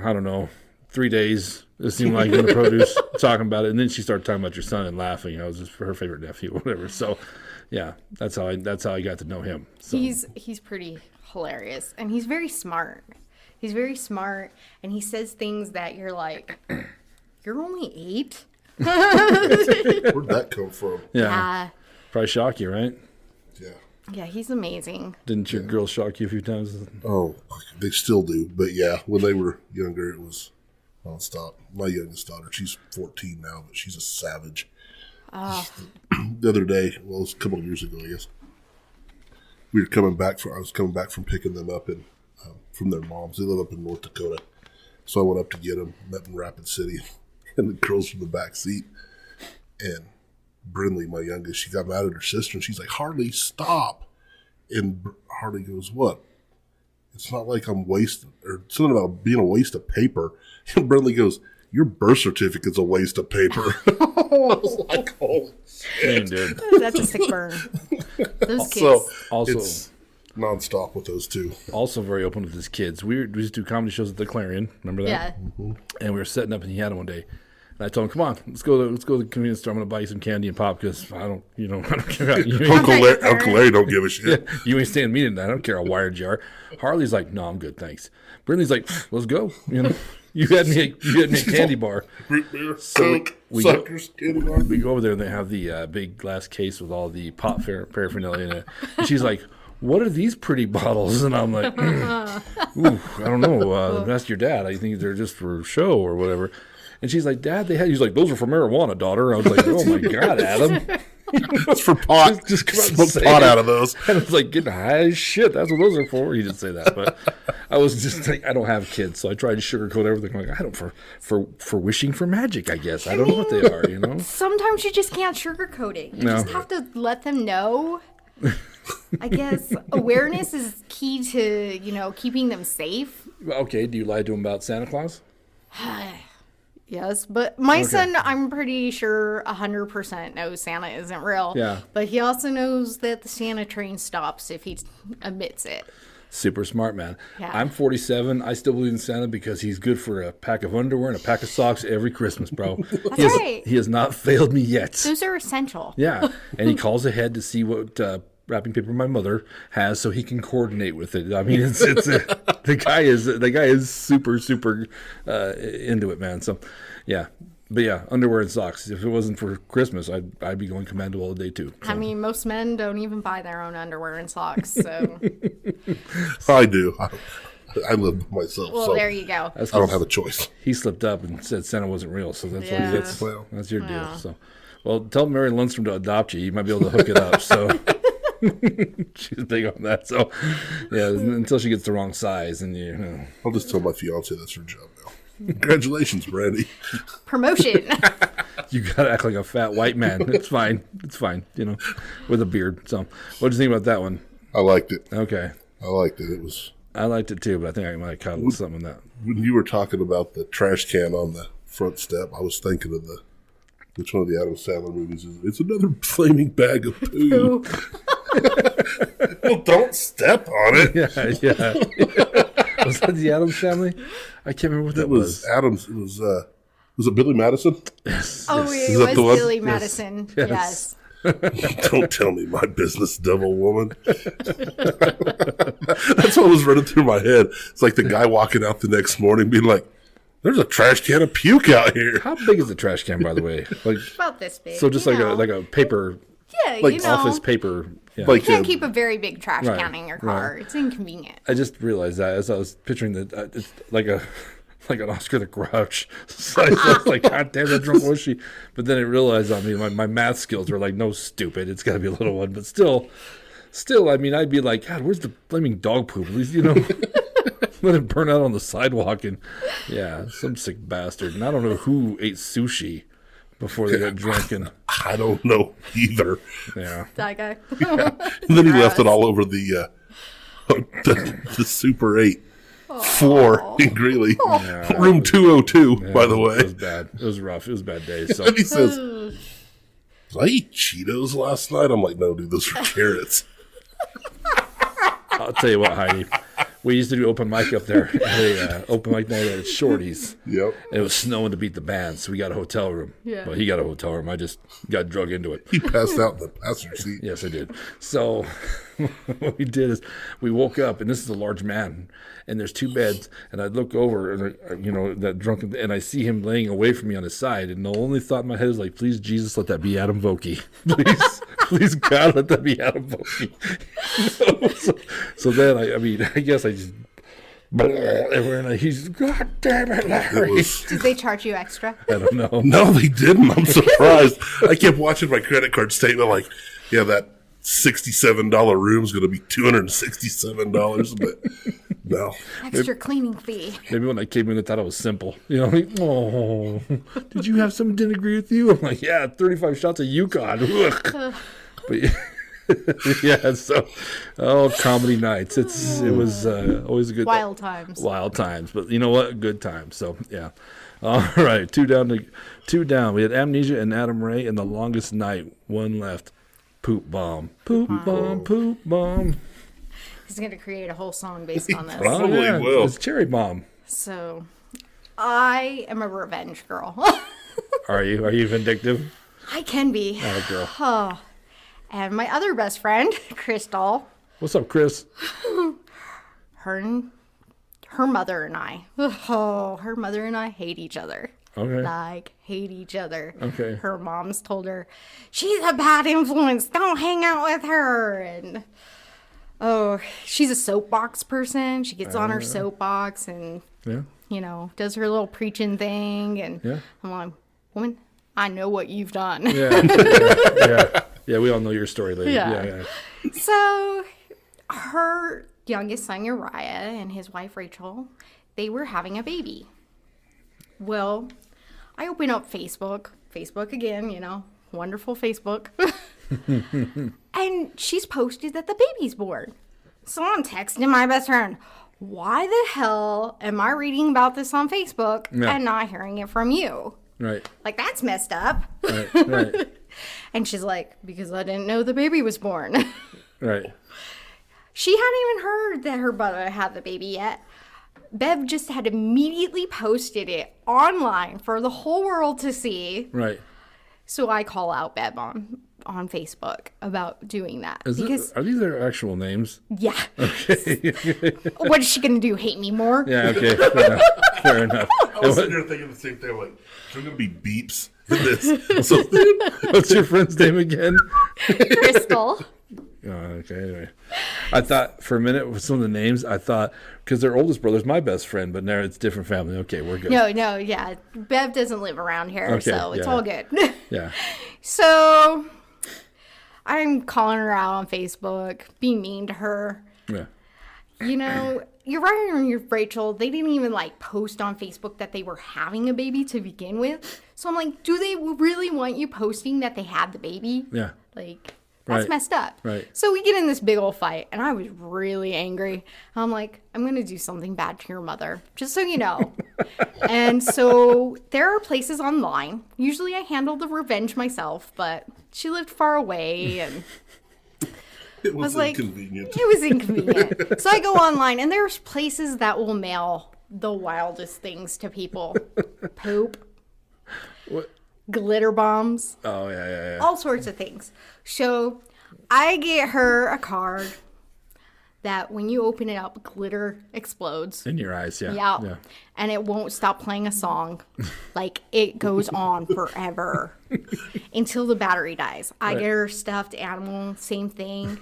3 days. It seemed like in the produce, talking about it. And then she started talking about your son and laughing. I was just her favorite nephew or whatever. So, yeah, that's how I got to know him. So. He's pretty hilarious, and he's very smart. He's very smart, and he says things that you're like, you're only 8? Where'd that come from? Yeah. Probably shock you, right? Yeah. Yeah, he's amazing. Didn't your girls shock you a few times? Oh, they still do. But yeah, when they were younger, it was nonstop. My youngest daughter, she's 14 now, but she's a savage. The other day, well, it was a couple of years ago, I guess. I was coming back from picking them up from their moms. They live up in North Dakota. So I went up to get them, met in Rapid City, and the girls from the back seat. And Brindley, my youngest, she got mad at her sister, and she's like, Harley, stop. And Harley goes, what? It's not like I'm wasting, or something about being a waste of paper. And Brindley goes, your birth certificate's a waste of paper. was like, oh, Dang, dude. That's a sick burn. Those kids. So Also- it's nonstop with those two. Also very open with his kids. We used to do comedy shows at the Clarion. Remember that? Yeah. And we were setting up, and he had it one day. And I told him, "Come on, let's go to the convenience store. I'm going to buy you some candy and pop because I don't care. About you. Uncle Larry don't give a shit. You ain't staying me tonight. I don't care how wired you are." Harley's like, "No, I'm good, thanks." Brittany's like, "Let's go." You had me a candy bar. Root beer, So Coke, we go- suckers, candy bar. We go over there and they have the big glass case with all the pop paraphernalia in it. And she's like, "What are these pretty bottles?" And I'm like, "Ooh, I don't know. Ask your dad. I think they're just for show or whatever." And she's like, "Dad, they had." He's like, "Those are for marijuana, daughter." I was like, "Oh my God, Adam." That's for pot. Just come out and smoke say pot it. out of those. And I was like, "Getting high as shit. That's what those are for." He didn't say that, but I was just like, I don't have kids, so I tried to sugarcoat everything. I'm like, I don't for wishing for magic, I guess. I don't know what they are, Sometimes you just can't sugarcoat it. You No. just have to let them know. I guess awareness is key to, keeping them safe. Okay, do you lie to him about Santa Claus? Yes, but my son, I'm pretty sure 100% knows Santa isn't real. Yeah. But he also knows that the Santa train stops if he admits it. Super smart, man. Yeah. I'm 47. I still believe in Santa because he's good for a pack of underwear and a pack of socks every Christmas, bro. That's right. He has not failed me yet. Those are essential. Yeah, and he calls ahead to see what wrapping paper my mother has, so he can coordinate with it. I mean, the guy is super into it, man. So, yeah, but yeah, underwear and socks. If it wasn't for Christmas, I'd be going commando all day too. I mean, most men don't even buy their own underwear and socks. So, I do. I live by myself, well, so there you go. That's I don't 'cause have a choice. He slipped up and said Santa wasn't real, so that's Yeah. what that's, Well. that's your deal. Yeah. So, well, tell Mary Lundstrom to adopt you. You might be able to hook it up. So. She's big on that. So, yeah, until she gets the wrong size, and I'll just tell my fiance that's her job now. Congratulations, Brandy. Promotion. you gotta act like a fat white man. It's fine. It's fine. With a beard. So, what do you think about that one? I liked it. Okay, I liked it. It was I liked it too, but I think I might have caught something in that. when you were talking about the trash can on the front step. I was thinking of which one of the Adam Sandler movies is it? It's another flaming bag of poo. Well, don't step on it. Yeah. Was that the Addams Family? I can't remember what that It was Adams. It was it Billy Madison? Oh, it Is that was the one? Billy Madison. Yes. Don't tell me my business, devil woman. That's what was running through my head. It's like the guy walking out the next morning being like, "There's a trash can of puke out here." How big is the trash can, by the way? Like, About this big. so just you like know. a paper, Yeah, like you know. office paper. Yeah. Like You can't a- keep a very big trash Right, can in your car. right. It's inconvenient. I just realized that as I was picturing that it's like an Oscar the Grouch. So I was like, God damn, that drunk was she? But then I realized, my math skills were like, no, stupid. It's got to be a little one. But still, I mean, I'd be like, God, where's the flaming dog poop? At least, let it burn out on the sidewalk. And yeah, some sick bastard. And I don't know who ate sushi before they got drunk. And I don't know either. yeah. That guy. And then he left it all over the Super 8 floor in Greeley. Room 202, by the It way. was bad. It was rough. It was a bad day. So And he says, "Did I eat Cheetos last night?" I'm like, "No, dude, those are carrots." I'll tell you what, Heidi. We used to do open mic up there. Open mic night at Shorty's. Yep. And it was snowing to beat the band, so we got a hotel room. Yeah. Well, he got a hotel room. I just got drug into it. He passed out in the passenger seat. Yes, I did. So what we did is we woke up, and this is a large man, and there's two beds, and I look over, and that drunken, and I see him laying away from me on his side, and the only thought in my head is like, please, Jesus, let that be Adam Vokey. Please, God, let that be Adam Vokey. so then, I guess I just, and he's, God damn it, It Larry. was, Did they charge you extra? I don't know. no, they didn't. I'm surprised. I kept watching my credit card statement like, yeah, that $67 room is going to be $267, but no. Extra cleaning fee. Maybe when I came in, I thought it was simple. Oh, did you have someone didn't agree with you? I'm like, yeah, 35 shots of Yukon. Ugh. But yeah, so comedy nights. It was always a good Wild times. Wild times, but you know what? Good times. So yeah, All right, two down. We had Amnesia and Adam Ray and The Longest Night. One left. Poop bomb. Poop bomb. Poop bomb. He's going to create a whole song based on this. Probably will. It's Cherry Bomb. So, I am a revenge girl. Are you? Are you vindictive? I can be. Oh, girl. Oh. And my other best friend, Crystal. What's up, Chris? Her mother and I. Oh, her mother and I hate each other. Okay. Like, hate each other. Okay. Her mom's told her, she's a bad influence. Don't hang out with her. And, oh, she's a soapbox person. She gets on her soapbox and, does her little preaching thing. And I'm like, woman, I know what you've done. Yeah, we all know your story, lady. Yeah. So, her youngest son, Uriah, and his wife, Rachel, they were having a baby. Well, I open up Facebook again, wonderful Facebook. And she's posted that the baby's born. So I'm texting my best friend, why the hell am I reading about this on Facebook and not hearing it from you? Right. Like, that's messed up. Right. And she's like, because I didn't know the baby was born. Right. She hadn't even heard that her brother had the baby yet. Bev just had immediately posted it online for the whole world to see. Right. So I call out Bev on Facebook about doing that. Are these their actual names? Yeah. Okay. What is she going to do, hate me more? Yeah, okay. Fair enough. I was sitting there thinking the same thing. Like, there's going to be beeps in this. So, What's your friend's name again? Crystal. Oh, okay, anyway. I thought for a minute with some of the names, because their oldest brother's my best friend, but now it's different family. Okay, we're good. No, yeah. Bev doesn't live around here, so it's all good. Yeah. So I'm calling her out on Facebook, being mean to her. Yeah. Uriah and Rachel, they didn't even post on Facebook that they were having a baby to begin with. So I'm like, do they really want you posting that they had the baby? Yeah. That's messed up. Right. So we get in this big old fight, and I was really angry. I'm like, I'm going to do something bad to your mother, just so you know. And so there are places online. Usually I handle the revenge myself, but she lived far away, and it was inconvenient. It was inconvenient. So I go online, and there's places that will mail the wildest things to people. Poop. What? Glitter bombs. Oh, yeah. All sorts of things. So I get her a card that when you open it up, glitter explodes. In your eyes, yeah. Yeah. And it won't stop playing a song. It goes on forever until the battery dies. I get her stuffed animal, same thing.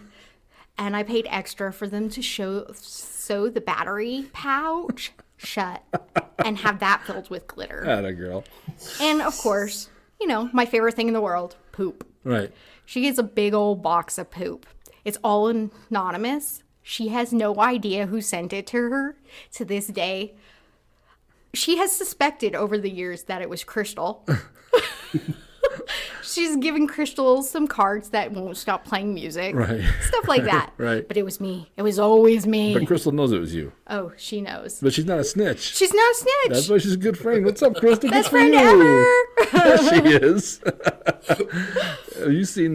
And I paid extra for them to sew the battery pouch shut and have that filled with glitter. Atta girl. And of course, my favorite thing in the world, poop. Right. She gets a big old box of poop. It's all anonymous. She has no idea who sent it to her to this day. She has suspected over the years that it was Crystal. She's given Crystal some cards that won't stop playing music. Right. Stuff like that. Right. But it was me. It was always me. But Crystal knows it was you. Oh, she knows. But she's not a snitch. She's not a snitch. That's why she's a good friend. What's up, Crystal? Best Good for friend you. ever. She is. Have you seen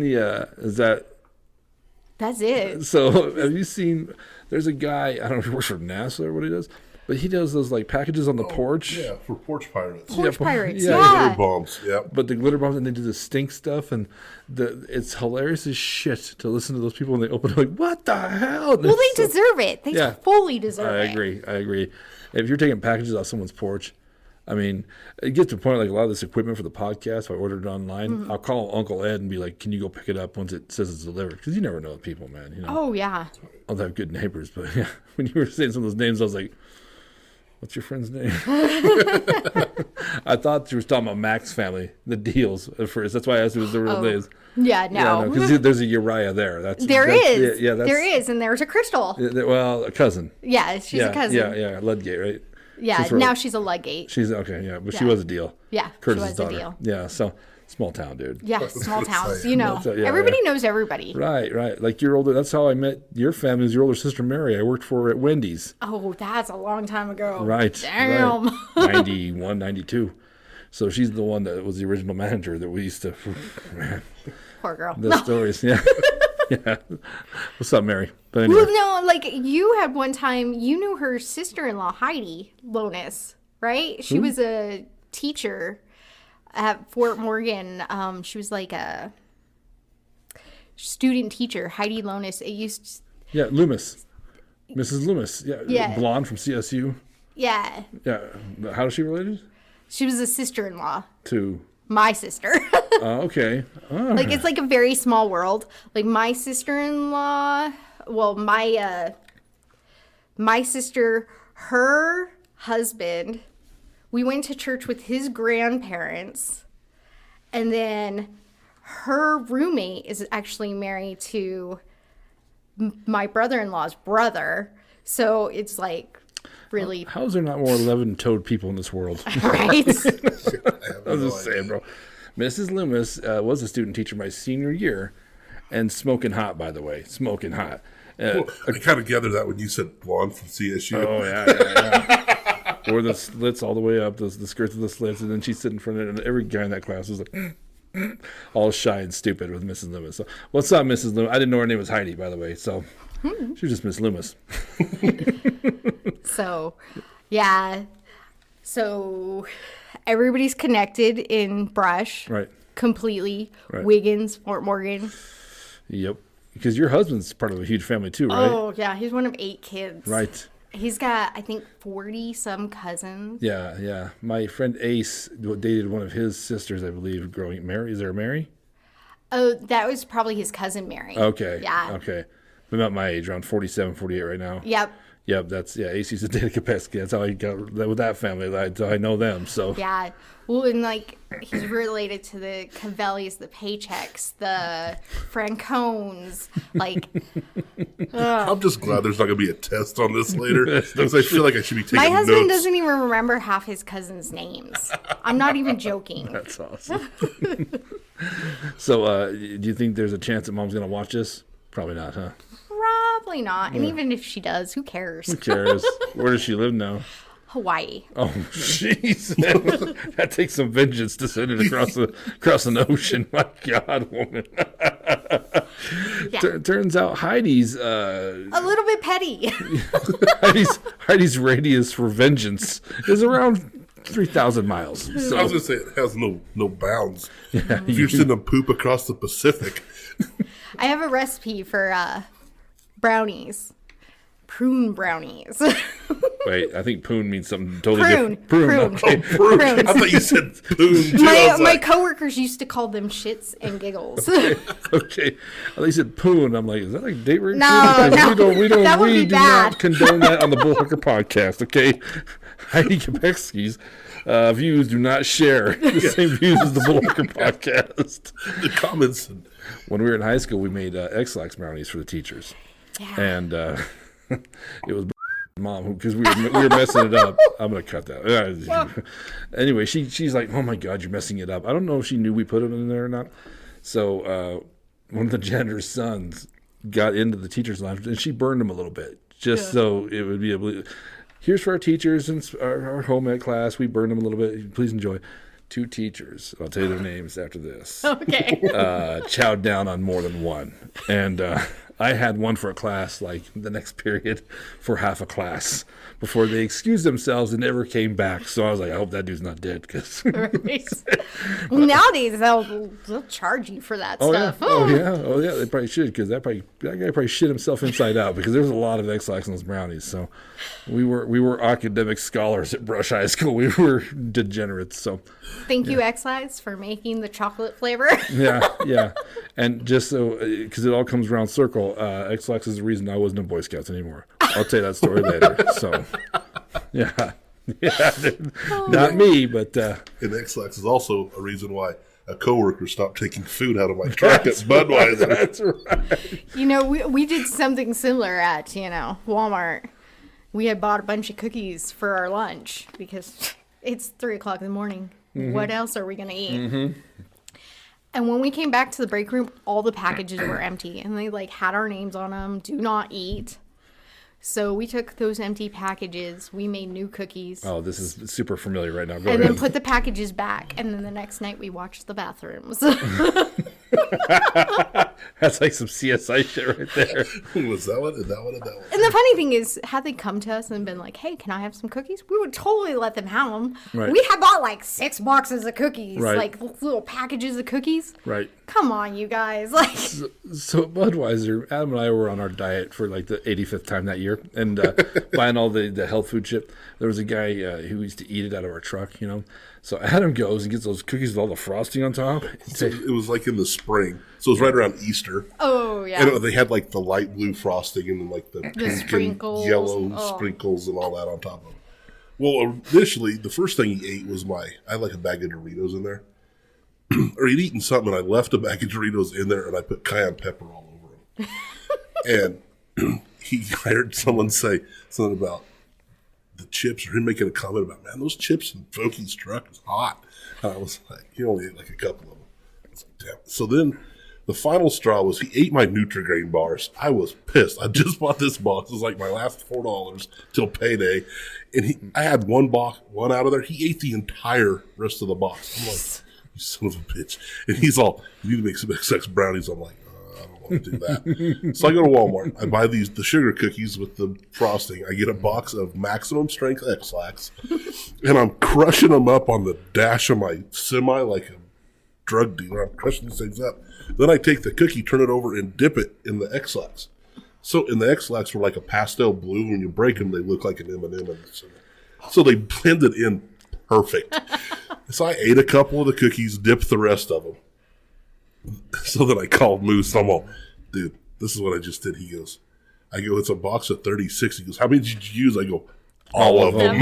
That's it. So have you seen, there's a guy, I don't know if he works for NASA or what he does, but he does those packages on the porch. Yeah, for porch pirates. Porch pirates, yeah. yeah. Glitter bombs, yeah. But the glitter bombs, and they do the stink stuff, and it's hilarious as shit to listen to those people when they open it, like, what the hell? Well, they deserve it. They fully deserve it. I agree. If you're taking packages off someone's porch, I mean, it gets to the point, a lot of this equipment for the podcast, if I ordered it online, I'll call Uncle Ed and be like, can you go pick it up once it says it's delivered? Because you never know the people, man. Oh, yeah. I'll have good neighbors, but yeah, when you were saying some of those names, I was like, what's your friend's name? I thought you were talking about Mac's family, the Deals at first. That's why I asked you what the real names. Yeah, no. Because there's a Uriah there. There is, and there's a Crystal. Well, a cousin. Yeah, she's a cousin. Yeah, Ludgate, right? Yeah, now she's a Ludgate. She's okay, yeah, but she was a Deal. Yeah, Curtis's she was daughter. a Deal. Yeah, so Small town, dude. Yeah, small towns. Yeah, everybody knows everybody. Right. Like your older. That's how I met your family. Was your older sister Mary? I worked for her at Wendy's. Oh, that's a long time ago. Right. Damn. Right. 91, 92. So she's the one that was the original manager that we used to. Man, Poor girl. the stories. Yeah. Yeah. What's up, Mary? But anyway. Well, no, like you had one time, you knew her sister-in-law, Heidi Lonis, right? She was a teacher at Fort Morgan. She was like a student teacher, Heidi Lonis. Yeah, Loomis. Mrs. Loomis. Yeah. Blonde from CSU. Yeah. Yeah. How is she related? She was a sister-in-law. To? My sister. Okay. Oh. Like, it's like a very small world. Like, my sister-in-law, well, my sister, her husband, we went to church with his grandparents, and then her roommate is actually married to my brother-in-law's brother. So it's like really... How is there not more 11-toed people in this world? Right? I was just saying, bro. Mrs. Loomis was a student teacher my senior year, and smoking hot, by the way. Smoking hot. Well, I kind of gathered that when you said blonde from CSU. Oh, yeah. Or the slits all the way up, the skirts of the slits, and then she'd sit in front of it, and every guy in that class was like, all shy and stupid with Mrs. Loomis. So, what's up, Mrs. Loomis? I didn't know her name was Heidi, by the way, so she was just Miss Loomis. So, yeah. So, everybody's connected in Brush. Right. Completely. Right. Wiggins, Fort Morgan. Yep. Because your husband's part of a huge family, too, right? Oh, yeah. He's one of 8 kids. Right. He's got, I think, 40-some cousins. Yeah. My friend Ace dated one of his sisters, I believe, growing. Mary? Is there a Mary? Oh, that was probably his cousin Mary. Okay. Yeah. Okay. I'm about my age, around 47, 48 right now. Yep. Ace used to date a Kopetzky. That's how I got with that family. I know them, so. Yeah. Well, and, like, he's related to the Cavellis, the Paychecks, the Francones, like... I'm just glad there's not going to be a test on this later, because I feel like I should be taking My notes. husband doesn't even remember half his cousins' names. I'm not even joking. That's awesome. So, do you think there's a chance that Mom's going to watch this? Probably not, huh? Probably not. And even if she does, who cares? Who cares? Where does she live now? Hawaii. Oh, jeez. That takes some vengeance to send it across an ocean. My God, woman. Yeah. Turns out Heidi's... A little bit petty. Heidi's radius for vengeance is around 3,000 miles. So, I was going to say it has no bounds. yeah, If you're sending them poop across the Pacific. I have a recipe for brownies. Prune brownies. Wait, I think poon means something totally Prune. different. Prune. Okay. Prunes. Prunes. I thought you said poon too. I was My like, coworkers used to call them shits and giggles. Okay. I thought you said poon. I'm like, is that like date rape? No, Because no. That would be do bad. not condone that on the Bullhucker podcast, okay? Heidi Kopetzky's views do not share the same views as the Bullhucker podcast. the comments. When we were in high school, we made X-Lax brownies for the teachers. Yeah. And it was Mom, because we were messing it up. I'm going to cut that. Anyway, she's like, oh, my God, you're messing it up. I don't know if she knew we put it in there or not. So one of the janitor's sons got into the teacher's lounge, and she burned him a little bit, just so it would be able to. Here's for our teachers and our home ec class. We burned them a little bit. Please enjoy. 2 teachers, I'll tell you their names after this, Okay. chowed down on more than one. And I had one for a class, like the next period, for half a class before they excused themselves and never came back. So I was like, I hope that dude's not dead. Cause Well, nowadays they'll charge you for that stuff. Oh yeah, they probably should, because that guy probably shit himself inside out, because there was a lot of X-Lax in those brownies. So we were academic scholars at Brush High School. We were degenerates. So Thank you, X-Lax, for making the chocolate flavor. yeah, and just so, because it all comes around circle, X-Lax is the reason I wasn't in Boy Scouts anymore. I'll tell you that story later. So yeah, not me, but And X-Lax is also a reason why a coworker stopped taking food out of my truck at Budweiser. That's right. You know, we did something similar at, Walmart. We had bought a bunch of cookies for our lunch because it's 3:00 in the morning. Mm-hmm. What else are we going to eat? Mm-hmm. And when we came back to the break room, all the packages were empty. And they, like, had our names on them. Do not eat. So we took those empty packages. We made new cookies. Oh, this is super familiar right now. Go and ahead. then put the packages back. And then the next night we watched the bathrooms. That's like some CSI shit right there. Was that one? And that one? And that one? And the funny thing is, had they come to us and been like, hey, can I have some cookies? We would totally let them have them. Right. We had bought like 6 boxes of cookies. Right. Like little packages of cookies. Right. Come on, you guys. Like, So at Budweiser, Adam and I were on our diet for like the 85th time that year, and buying all the health food shit. There was a guy who used to eat it out of our truck, you know. So Adam goes and gets those cookies with all the frosting on top. So it was like in the spring. So it was right around Easter. oh, yeah. And they had like the light blue frosting and then like the pink sprinkles. and yellow Oh. sprinkles and all that on top of it. Well, initially, the first thing he ate was I had like a bag of Doritos in there. Or he'd eaten something and I left a bag of Doritos in there and I put cayenne pepper all over them. And I heard someone say something about the chips, or him making a comment about, man, those chips in Foki's truck is hot. And I was like, he only ate like a couple of them. I was like, damn. So then the final straw was he ate my Nutri-Grain bars. I was pissed. I just bought this box. It was like my last $4 till payday. And I had one out of there. He ate the entire rest of the box. I'm like, you son of a bitch. And he's all, you need to make some XX brownies. I'm like, I don't want to do that. So I go to Walmart. I buy the sugar cookies with the frosting. I get a box of maximum strength X-Lax. And I'm crushing them up on the dash of my semi like a drug dealer. I'm crushing these things up. Then I take the cookie, turn it over, and dip it in the X-Lax. So in the X-Lax were like a pastel blue. When you break them, they look like an M&M. So they blended in perfect. So I ate a couple of the cookies, dipped the rest of them. So then I called Moose. I'm all, dude, this is what I just did. He goes, it's a box of 36. He goes, how many did you use? I go, all of them.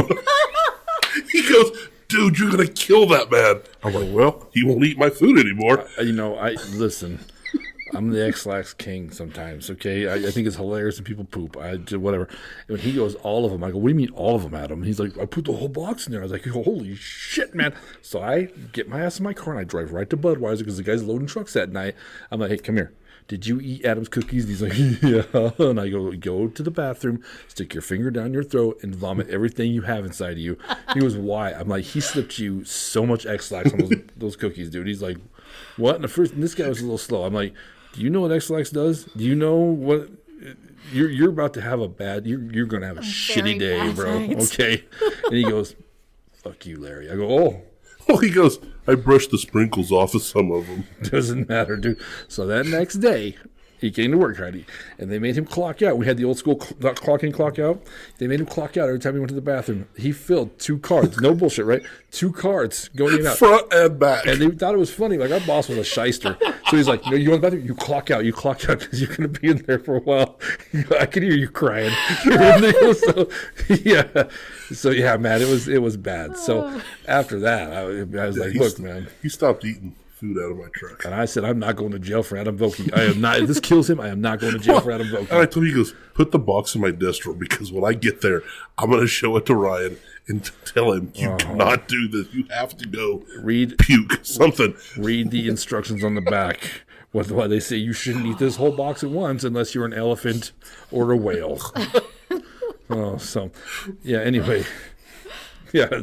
He goes, dude, you're going to kill that man. I'm like, well, he won't eat my food anymore. Listen, I'm the X-Lax king sometimes, okay? I think it's hilarious when people poop. I do whatever. And when he goes, all of them, I go, what do you mean all of them, Adam? He's like, I put the whole box in there. I was like, holy shit, man. So I get my ass in my car and I drive right to Budweiser because the guy's loading trucks that night. I'm like, hey, come here. Did you eat Adam's cookies? And he's like, yeah. And I go to the bathroom, stick your finger down your throat, and vomit everything you have inside of you. He goes, why? I'm like, he slipped you so much X-Lax on those cookies, dude. He's like, what? And this guy was a little slow. I'm like, do you know what X-Lax does? Do you know what? You're about to have you're going to have a shitty day, bro. Night. Okay. And he goes, fuck you, Larry. I go, oh. Well, he goes, I brushed the sprinkles off of some of them. Doesn't matter, dude. So that next day, he came to work, Heidi, and they made him clock out. We had the old school clock in, clock out. They made him clock out every time he went to the bathroom. He filled 2 cards. No bullshit, right? 2 cards going in and out. Front and back. And they thought it was funny. Like, our boss was a shyster. So he's like, you want the bathroom? You clock out because you're going to be in there for a while. I can hear you crying. So, yeah, man, it was bad. So after that, I was like, look, man. He stopped eating food out of my truck. And I said, I'm not going to jail for Adam Vokey. I am not. If this kills him, I am not going to jail for Adam Vokey. And I told him, he goes, put the box in my desk drawer because when I get there, I'm going to show it to Ryan and tell him, you cannot do this. You have to go puke something. Read the instructions on the back. Why they say you shouldn't eat this whole box at once unless you're an elephant or a whale. Anyway. Yeah.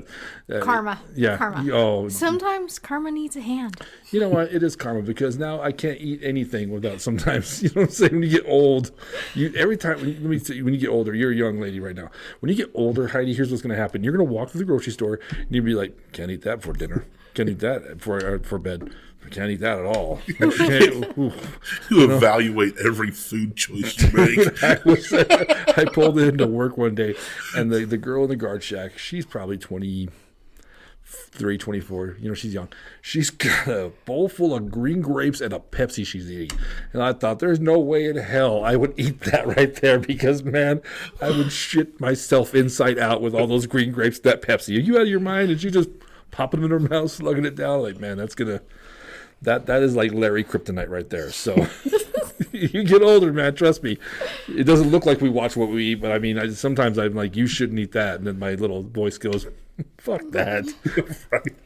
Karma. Yeah. Karma. Oh. Sometimes karma needs a hand. You know what? It is karma because now I can't eat anything without sometimes. You know what I'm saying? When you get old, when you get older, you're a young lady right now. When you get older, Heidi, here's what's going to happen. You're going to walk to the grocery store and you'll be like, can't eat that before dinner. Can't eat that for bed. I can't eat that at all. You evaluate every food choice you make. I pulled into work one day, and the girl in the guard shack, she's probably 23, 24. You know, she's young. She's got a bowl full of green grapes and a Pepsi she's eating. And I thought, there's no way in hell I would eat that right there because, man, I would shit myself inside out with all those green grapes, that Pepsi. Are you out of your mind? And she just popping them in her mouth, slugging it down. Like, man, that's going to... That is like Larry Kryptonite right there. So you get older, man. Trust me. It doesn't look like we watch what we eat, but I mean, sometimes I'm like, you shouldn't eat that. And then my little voice goes, fuck that.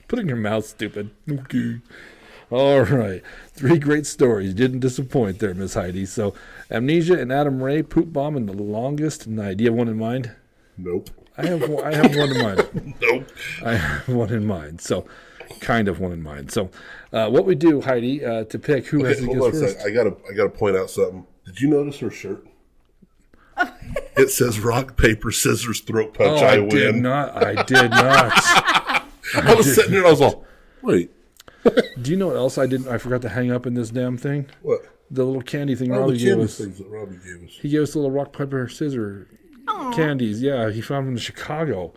Put it in your mouth, stupid. Okay. All right. 3 great stories. Didn't disappoint there, Miss Heidi. So, Amnesia and Adam Ray, Poop Bomb and the Longest Night. Do you have one in mind? Nope. I have one in mind. Nope. I have one in mind. So, kind of one in mind. So, what we do, Heidi, to pick who has to Hold guess on a first. second. I gotta point out something. Did you notice her shirt? It says rock, paper, scissors, throat punch, I win. did not. I did not. I was sitting there and I was all, wait, Do you know what else I didn't? I forgot to hang up in this damn thing. what? The little candy thing Oh, Robbie the gave candy us. things that Robbie gave us. He gave us a little rock, paper, scissor candies. Yeah, he found them in Chicago.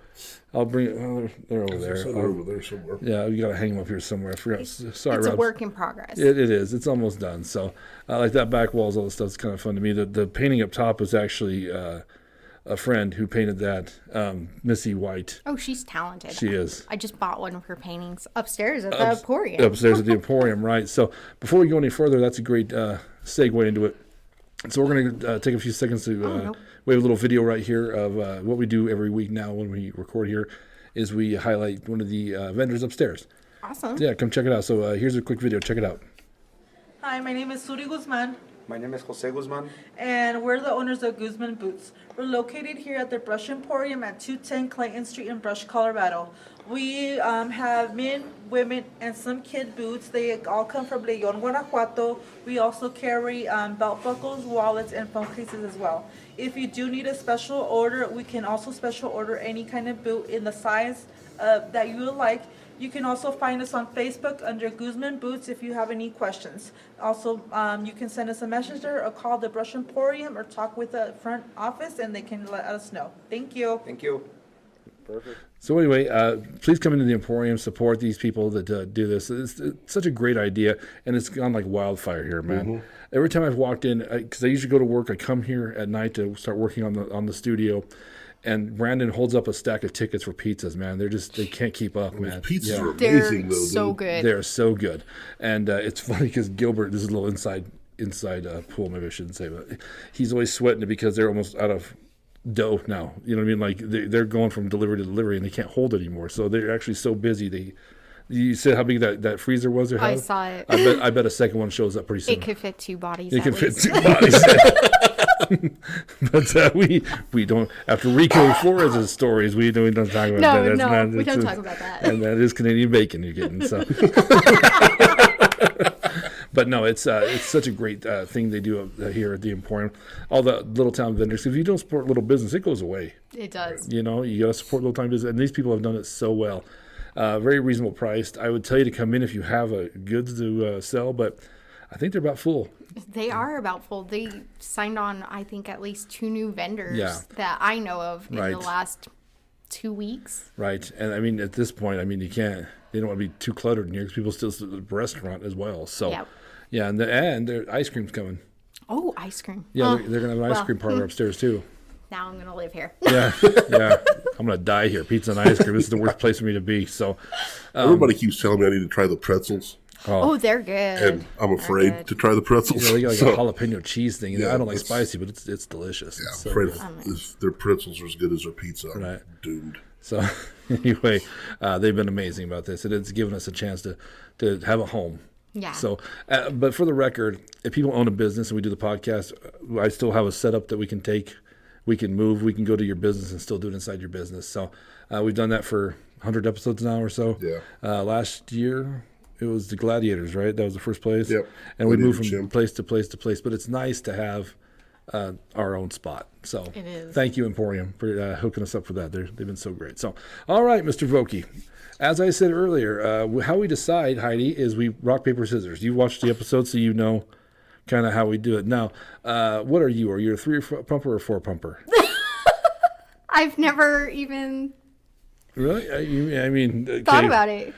I'll bring it. Oh, they're over there. They're over there somewhere. Yeah, we got to hang them up here somewhere. I forgot. Sorry, It's a Rob. work in progress. It is. It's almost done. So, like that back walls, all this stuff's kind of fun to me. The painting up top was actually a friend who painted that, Missy White. Oh, she's talented. She is. I just bought one of her paintings upstairs at the Emporium. Upstairs at the Emporium, right? So, before we go any further, that's a great segue into it. So, we're going to take a few seconds to. We have a little video right here of what we do every week now when we record here. Is we highlight one of the vendors upstairs. Awesome. Yeah, come check it out. So here's a quick video. Check it out. Hi, my name is Suri Guzman, My name is Jose Guzman. and we're the owners of Guzman Boots. We're located here at the Brush Emporium at 210 Clayton Street in Brush, Colorado. We have men, women, and some kid boots. They all come from León, Guanajuato. We also carry belt buckles, wallets, and phone cases as well. If you do need a special order, we can also special order any kind of boot in the size that you would like. You can also find us on Facebook under Guzman Boots if you have any questions. Also, you can send us a messenger or call the Brush Emporium or talk with the front office and they can let us know. Thank you. Thank you. Perfect. So anyway, please come into the Emporium, support these people that do this. It's such a great idea, and it's gone like wildfire here, man. Mm-hmm. Every time I've walked in, because I usually go to work, I come here at night to start working on the studio, and Brandon holds up a stack of tickets for pizzas, man. They can't keep up, man. Pizzas Yeah. are They're amazing, though. so dude. good. They're so good, and it's funny because Gilbert, this is a little inside pool, maybe I shouldn't say, but he's always sweating it because they're almost out of dough now. You know what I mean? Like they're going from delivery to delivery and they can't hold it anymore. So they're actually so busy. You said how big that freezer was? There, I saw it. I bet a second one shows up pretty soon. It could fit 2 bodies. It at can fit least. 2 bodies. But we don't. After Rico Flores' stories, we don't talk about that. No, we don't talk about that. And that is Canadian bacon you're getting. So. But no, it's such a great thing they do here at the Emporium. All the little town vendors. If you don't support little business, it goes away. It does. You know, you got to support little town business, and these people have done it so well. Very reasonable priced. I would tell you to come in if you have goods to sell, but I think they're about full. They are about full. They signed on, I think, at least 2 new vendors Yeah. that I know of in Right. the last 2 weeks. Right, and I mean at this point, you can't. They don't want to be too cluttered in here because people still the restaurant as well. So, Yep. yeah, and their ice cream's coming. Oh, ice cream. Yeah, they're gonna have an ice well, cream parlor upstairs too. Now I'm going to live here. Yeah, yeah. I'm gonna die here. Pizza and ice cream. This is the worst place for me to be. So, Everybody keeps telling me I need to try the pretzels, Oh, they're good. and I'm afraid good. to try the pretzels. they got like So, a jalapeno cheese thing. Yeah, I don't like that's- spicy, but it's delicious. yeah, It's I'm so afraid good. if their pretzels are as good as their pizza, I'm Right. doomed. So anyway, they've been amazing about this, and it's given us a chance to have a home. Yeah. So, but for the record, if people own a business and we do the podcast, I still have a setup that we can take. We can move. We can go to your business and still do it inside your business. So we've done that for 100 episodes now or so. Yeah. Last year, it was the Gladiators, right? That was the first place. Yep. And we moved Gladiator from Gym. place to place to place. But it's nice to have our own spot. So It is. thank you, Emporium, for hooking us up for that. They've been so great. So, all right, Mr. Vokey. As I said earlier, how we decide, Heidi, is we rock, paper, scissors. You watched the episode, so you know kind of how we do it. Now, what are you? Are you a 3-pumper or 4-pumper? I've never even Really? I mean, thought okay, about it.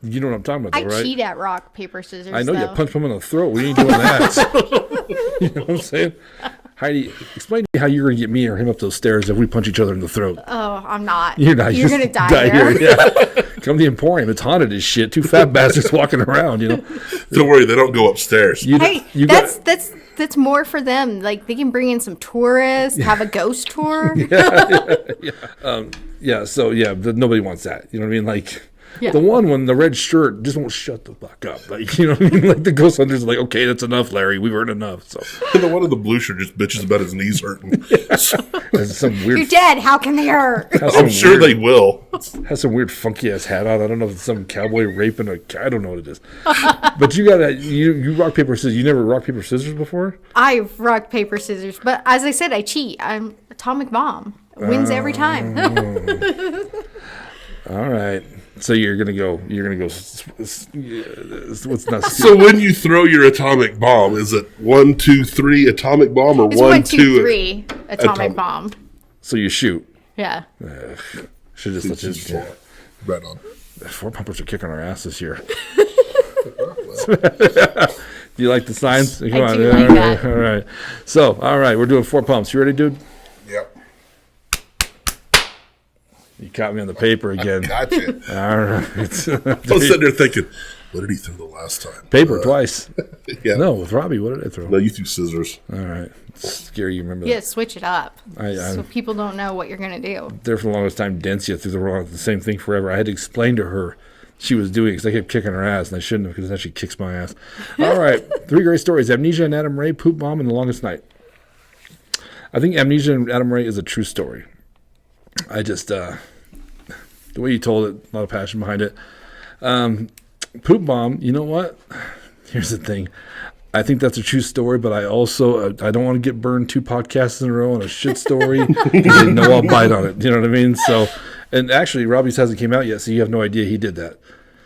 you know what I'm talking about, I though, right? cheat at rock, paper, scissors. I know you though. punch them in the throat. We ain't doing that. You know what I'm saying? Heidi, explain to me how you're going to get me or him up those stairs if we punch each other in the throat. Oh, I'm not. You're not. You're just gonna die here. Yeah. Come to the Emporium. It's haunted as shit. 2 fat bastards walking around. You know. Don't worry, they don't go upstairs. Hey, you that's more for them. Like they can bring in some tourists, have a ghost tour. Yeah. So yeah, but nobody wants that. You know what I mean? Like, Yeah. The one when the red shirt just won't shut the fuck up. Like, you know what I mean? Like the ghost hunter's like, okay, that's enough, Larry. We've heard enough. So And the one in the blue shirt just bitches about his knees hurting. has some weird. You're dead. How can they hurt? has I'm some sure weird- they will. has some weird funky ass hat on. I don't know if it's some cowboy raping I don't know what it is. But you got you rock paper scissors. You never rock paper scissors before? I've rock, paper, scissors. But as I said, I cheat. I'm atomic bomb. Wins every time. All right. So you're gonna go. What's not? So when you throw your atomic bomb, is it 1, 2, 3 atomic bomb or It's 1, 1, 2, 2, 3 atomic atomic. bomb. So you shoot. Yeah. Should just let Just you. fall right on. Four pumpers are kicking our ass this year. Do you like the signs? Come on. do like all right, that. All right. So, all right, we're doing 4 pumps. You ready, dude? Yep. You caught me on the paper again. Gotcha. All right. I was sitting there thinking, what did he throw the last time? Paper twice. Yeah. No, with Robbie, what did I throw? No, you threw scissors. All right. It's scary. You remember You that? gotta switch it up. I- so people don't know what you're going to do. There for the longest time, Dencia threw the same thing forever. I had to explain to her she was doing it because I kept kicking her ass, and I shouldn't have because then she kicks my ass. All right. 3 great stories. Amnesia and Adam Ray, Poop Bomb, and The Longest Night. I think Amnesia and Adam Ray is a true story. I just, the way you told it, a lot of passion behind it. Poop Bomb, you know what? Here's the thing. I think that's a true story, but I also I don't want to get burned 2 podcasts in a row on a shit story because I know I'll bite on it. You know what I mean? So, and actually, Robbie's hasn't came out yet, so you have no idea he did that.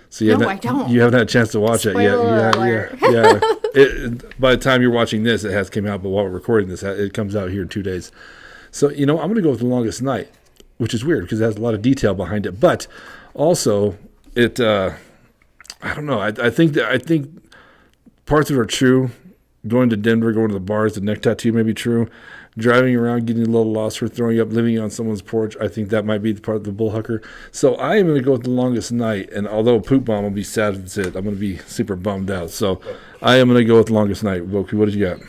So you No, haven't, I don't. You haven't had a chance to watch it yet. Spoiler Yeah, alert. By the time you're watching this, it has came out. But while we're recording this, it comes out here in 2 days. So I'm going to go with The Longest Night, which is weird because it has a lot of detail behind it. But also, it I don't know. I think parts of it are true. Going to Denver, going to the bars, the neck tattoo may be true. Driving around, getting a little lost for throwing up, living on someone's porch. I think that might be the part of the Bullhucker. So I am going to go with The Longest Night. And although Poop Bomb will be sad if it's it, I'm going to be super bummed out. So I am going to go with The Longest Night. Woki, what did you got?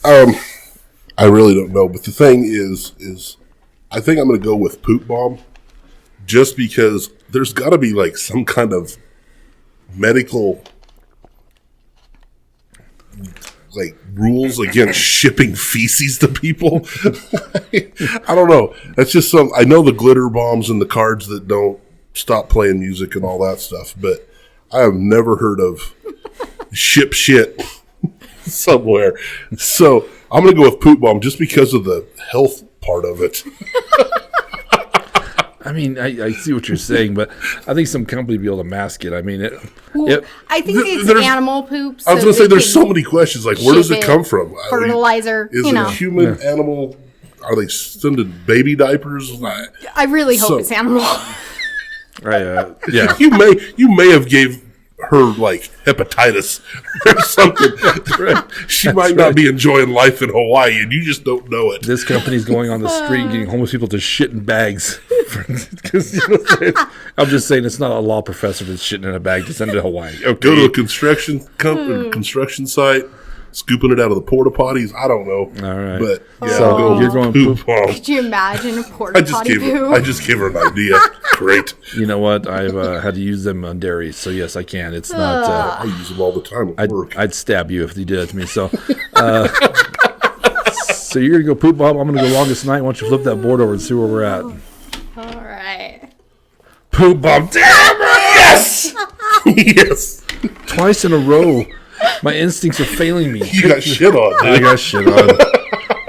I really don't know, but the thing is I think I'm going to go with Poop Bomb just because there's got to be like some kind of medical like rules against shipping feces to people. I don't know. That's just I know the glitter bombs and the cards that don't stop playing music and all that stuff, but I have never heard of ship shit somewhere. So I'm going to go with Poop Bomb just because of the health part of it. I mean, I see what you're saying, but I think some company will be able to mask it. I mean, Well, I think it's there's- animal poop. I was going to say there's so many questions. Like, where does ship it it, come from? fertilizer, Is you it know. human, animal? Are they sending baby diapers? I really hope So- it's animal. yeah. You may have gave her like hepatitis or something. She might not be enjoying life in Hawaii, and you just don't know it. This company's going on the street getting homeless people to shit in bags. I'm just saying it's not a law professor that's shitting in a bag to send to Hawaii. Okay. Go to a construction site, scooping it out of the porta potties. I don't know. All right. But yeah, So I'll go you're with going Poop Bomb. Could you imagine a porta potty poop? I just gave her an idea. Great. You know what? I've had to use them on dairies, so yes, I can. It's not. I use them all the time at work. I'd stab you if you did that to me. So, so you're gonna go Poop Bomb. I'm gonna go Longest Night. Why don't you flip that board over and see where we're at? All right. Poop Bomb. Damn it! Yes! Yes! Twice in a row. My instincts are failing me. You got shit on, I dude. got shit on.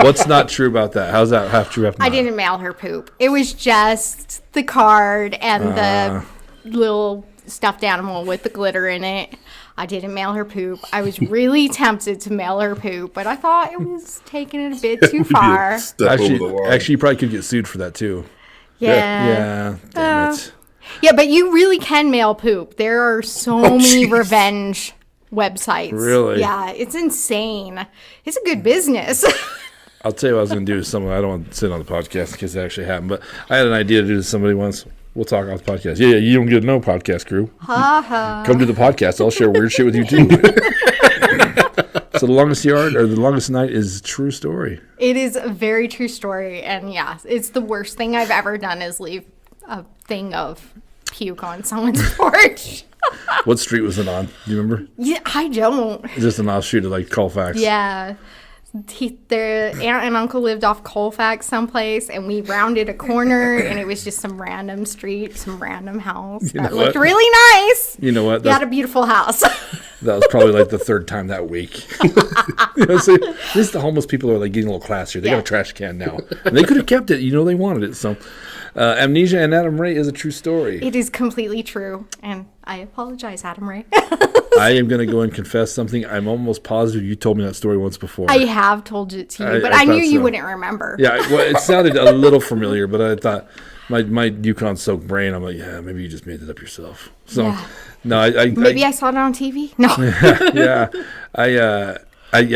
What's not true about that? How's that half true, half not? I didn't mail her poop. It was just the card and the little stuffed animal with the glitter in it. I didn't mail her poop. I was really tempted to mail her poop, but I thought it was taking it a bit too far. Step over the line. Actually, you probably could get sued for that too. Yeah. Yeah. Damn it. Yeah, but you really can mail poop. There are so many jeez. revenge websites. Really? Yeah, it's insane. It's a good business. I'll tell you what I was going to do to someone. I don't want to sit on the podcast in case it actually happened, but I had an idea to do to somebody once. We'll talk off the podcast. Yeah, you don't get no podcast crew. Come to the podcast. I'll share weird shit with you too. So the longest yard or the longest night is a true story. It is a very true story, and yeah, it's the worst thing I've ever done is leave a thing of puke on someone's porch. What street was it on? Do you remember? Yeah, I don't. Just an offshoot of like Colfax. Yeah. Their aunt and uncle lived off Colfax someplace, and we rounded a corner, and it was just some random street, some random house that looked really nice. You know what? You had a beautiful house. That was probably like the third time that week. You know, so at least the homeless people are like getting a little classier. They got a trash can now. And they could have kept it. You know, they wanted it. So Amnesia and Adam Ray is a true story. It is completely true. And I apologize, Adam Ray. I am going to go and confess something. I'm almost positive you told me that story once before. I have told it to you, but I knew you wouldn't remember. Yeah, well, it sounded a little familiar, but I thought my Yukon-soaked brain, I'm like, yeah, maybe you just made it up yourself. So, Yeah. no, Maybe I saw it on TV. No. yeah,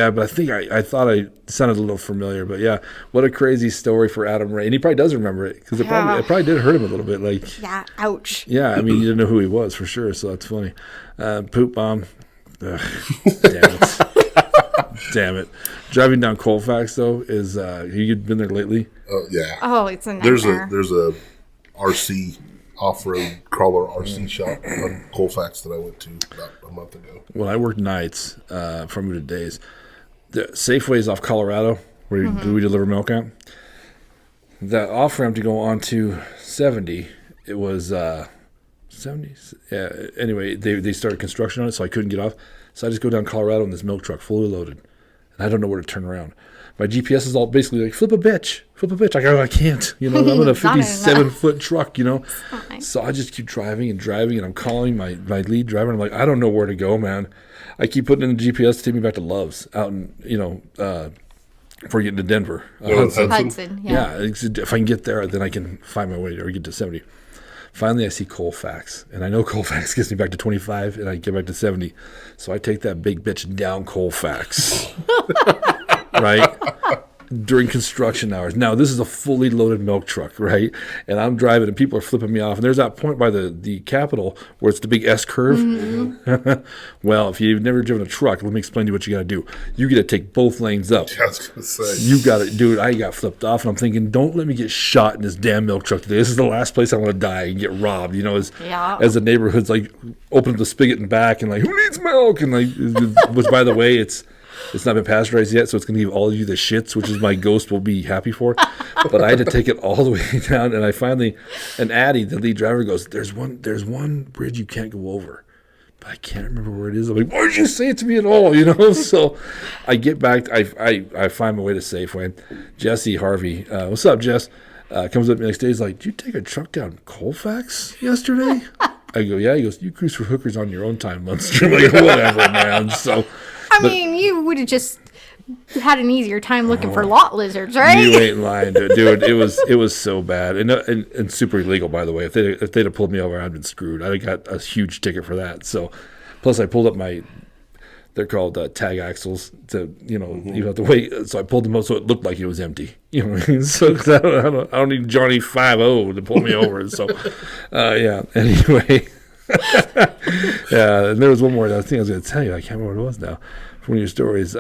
but I think I thought I sounded a little familiar, but yeah, what a crazy story for Adam Ray, and he probably does remember it because it probably did hurt him a little bit. Like, Yeah. Ouch. yeah, I mean, you didn't know who he was for sure, so that's funny. Poop bomb, ugh, damn it, damn it. Driving down Colfax though is you've been there lately? Yeah. Oh, it's a nightmare. There's a RC off-road crawler RC shop on Colfax that I went to about a month ago. When I worked nights for moved days, the Safeway's off Colorado, where we deliver milk at. The off ramp to go onto 70, it was 70. Yeah. Anyway, they started construction on it, so I couldn't get off. So I just go down Colorado in this milk truck, fully loaded, and I don't know where to turn around. My GPS is all basically like, flip a bitch. I go, I can't. You know, I'm in a 57-foot truck, you know. So I just keep driving, and I'm calling my lead driver. And I'm like, I don't know where to go, man. I keep putting in the GPS to take me back to Love's out in, you know, before getting to Denver. Hudson, Yeah, if I can get there, then I can find my way or get to 70. Finally, I see Colfax, and I know Colfax gets me back to 25, and I get back to 70. So I take that big bitch down Colfax. Right? During construction hours. Now, this is a fully loaded milk truck, right? And I'm driving, and people are flipping me off. And there's that point by the Capitol where it's the big S curve. Mm-hmm. Well, if you've never driven a truck, let me explain to you what you got to do. You got to take both lanes up. I was going to say. You got to, dude, I got flipped off, and I'm thinking, don't let me get shot in this damn milk truck today. This is the last place I want to die and get robbed, you know, as the neighborhood's like, open up the spigot and back, and like, who needs milk? And like, which, by the way, it's not been pasteurized yet, so it's going to give all of you the shits, which is my ghost will be happy for. But I had to take it all the way down, and I finally, and Addie, the lead driver, goes, there's one bridge you can't go over, but I can't remember where it is. I'm like, why did you say it to me at all? You know, so I get back, I find my way to Safeway. Jesse Harvey, what's up, Jess? Comes up the next day, he's like, did you take a truck down Colfax yesterday? I go, yeah. He goes, you cruise for hookers on your own time, Munster. I'm like, whatever, man. So. I mean, you would have just had an easier time looking for lot lizards, right? You ain't lying, dude. It was so bad, and super illegal, by the way. If they'd have pulled me over, I'd been screwed. I got a huge ticket for that. So, plus I pulled up they're called tag axles to, you know, you have to wait. So I pulled them up so it looked like it was empty. You know what I mean? So I don't need Johnny 5-0 to pull me over. So, yeah. Anyway. Yeah, and there was one more thing I was going to tell you. I can't remember what it was now. From one of your stories,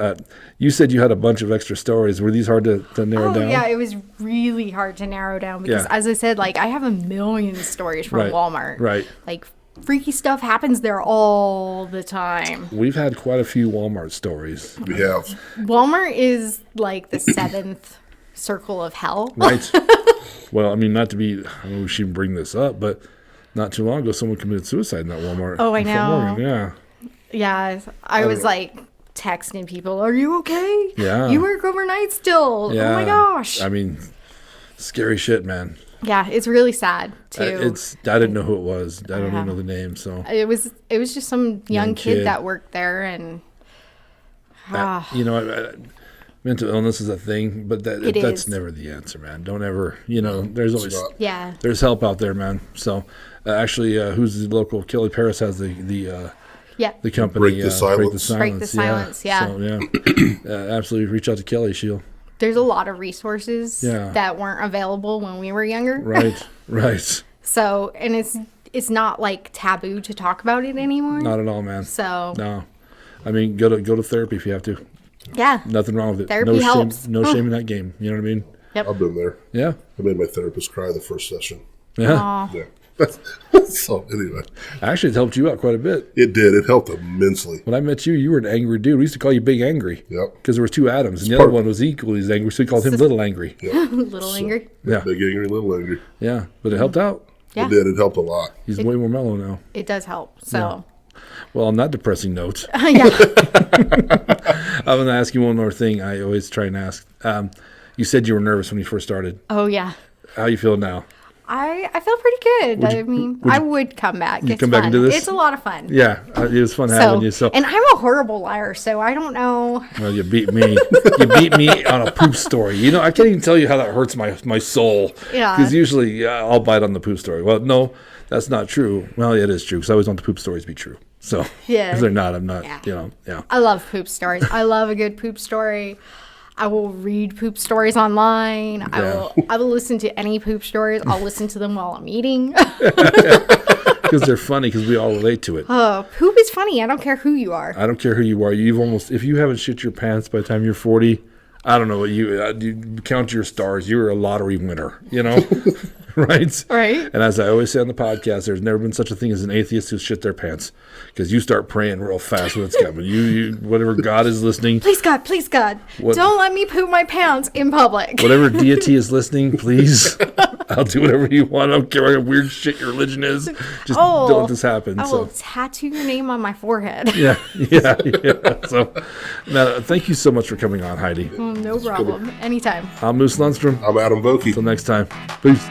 you said you had a bunch of extra stories. Were these hard to narrow down? Yeah, it was really hard to narrow down because, as I said, like I have a million stories from Walmart. Right. Like freaky stuff happens there all the time. We've had quite a few Walmart stories. We have. Walmart is like the seventh circle of hell. Right. Well, I mean, not to be, I don't know if we should bring this up, but not too long ago, someone committed suicide in that Walmart. Oh, I in Fort know. Morgan. Yeah. Yeah, I was like texting people, "Are you okay? Yeah. You work overnight still? Yeah. Oh my gosh!" I mean, scary shit, man. Yeah, it's really sad too. I didn't know who it was. I don't even know the name. So it was just some young kid that worked there, and you know, mental illness is a thing, but that's never the answer, man. Don't ever, you know. There's always there's help out there, man. So actually, who's the local? Kelly Paris has the company Break the Silence. Break the Silence. Yeah. So, absolutely reach out to Kelly. There's a lot of resources that weren't available when we were younger. Right. So, and it's not like taboo to talk about it anymore. Not at all, man. So no, I mean go to therapy if you have to. Yeah. Nothing wrong with it. Therapy helps. No shame in that game. You know what I mean? Yep. I've been there. Yeah. I made my therapist cry the first session. Yeah. Yeah. So anyway, Actually, it helped you out quite a bit. it did. It helped immensely. When I met you, you were an angry dude. We used to call you Big Angry. Yep. Because there were two Adams, and the other one was equally as angry, so we called him Little Angry. Little angry. Yeah. Big angry, little angry. Yeah, but it helped out. Yeah. It did. It helped a lot. He's way more mellow now. It does help. So, Well, on that depressing note, yeah. I'm going to ask you one more thing I always try and ask. You said you were nervous when you first started. Oh, yeah. How you feel now? I feel pretty good. I would come back. It's come back fun. and do this? It's a lot of fun. Yeah, it was fun having you. So, and I'm a horrible liar, so I don't know. well, you beat me. You beat me on a poop story. You know, I can't even tell you how that hurts my soul. Yeah. Because usually I'll bite on the poop story. Well, no, that's not true. Well, it is true because I always want the poop stories to be true. So, Yeah. if they're not, I'm not. Yeah. You know, yeah. I love poop stories. I love a good poop story. I will read poop stories online. Yeah. I will listen to any poop stories. I'll listen to them while I'm eating. Because they're funny because we all relate to it. Oh, poop is funny. I don't care who you are. I don't care who you are. You've almost, if you haven't shit your pants by the time you're 40, I don't know what you count your stars. You're a lottery winner, you know, right? Right. And as I always say on the podcast, there's never been such a thing as an atheist who shit their pants because you start praying real fast when it's coming. You whatever God is listening, Please, God, don't let me poop my pants in public. whatever deity is listening, please, I'll do whatever you want. I don't care what weird shit your religion is. Just don't let this happen. I will So. tattoo your name on my forehead. Yeah. So, now, thank you so much for coming on, Heidi. No problem. Anytime. I'm Moose Lundstrom. I'm Adam Vokey. Until next time. Peace.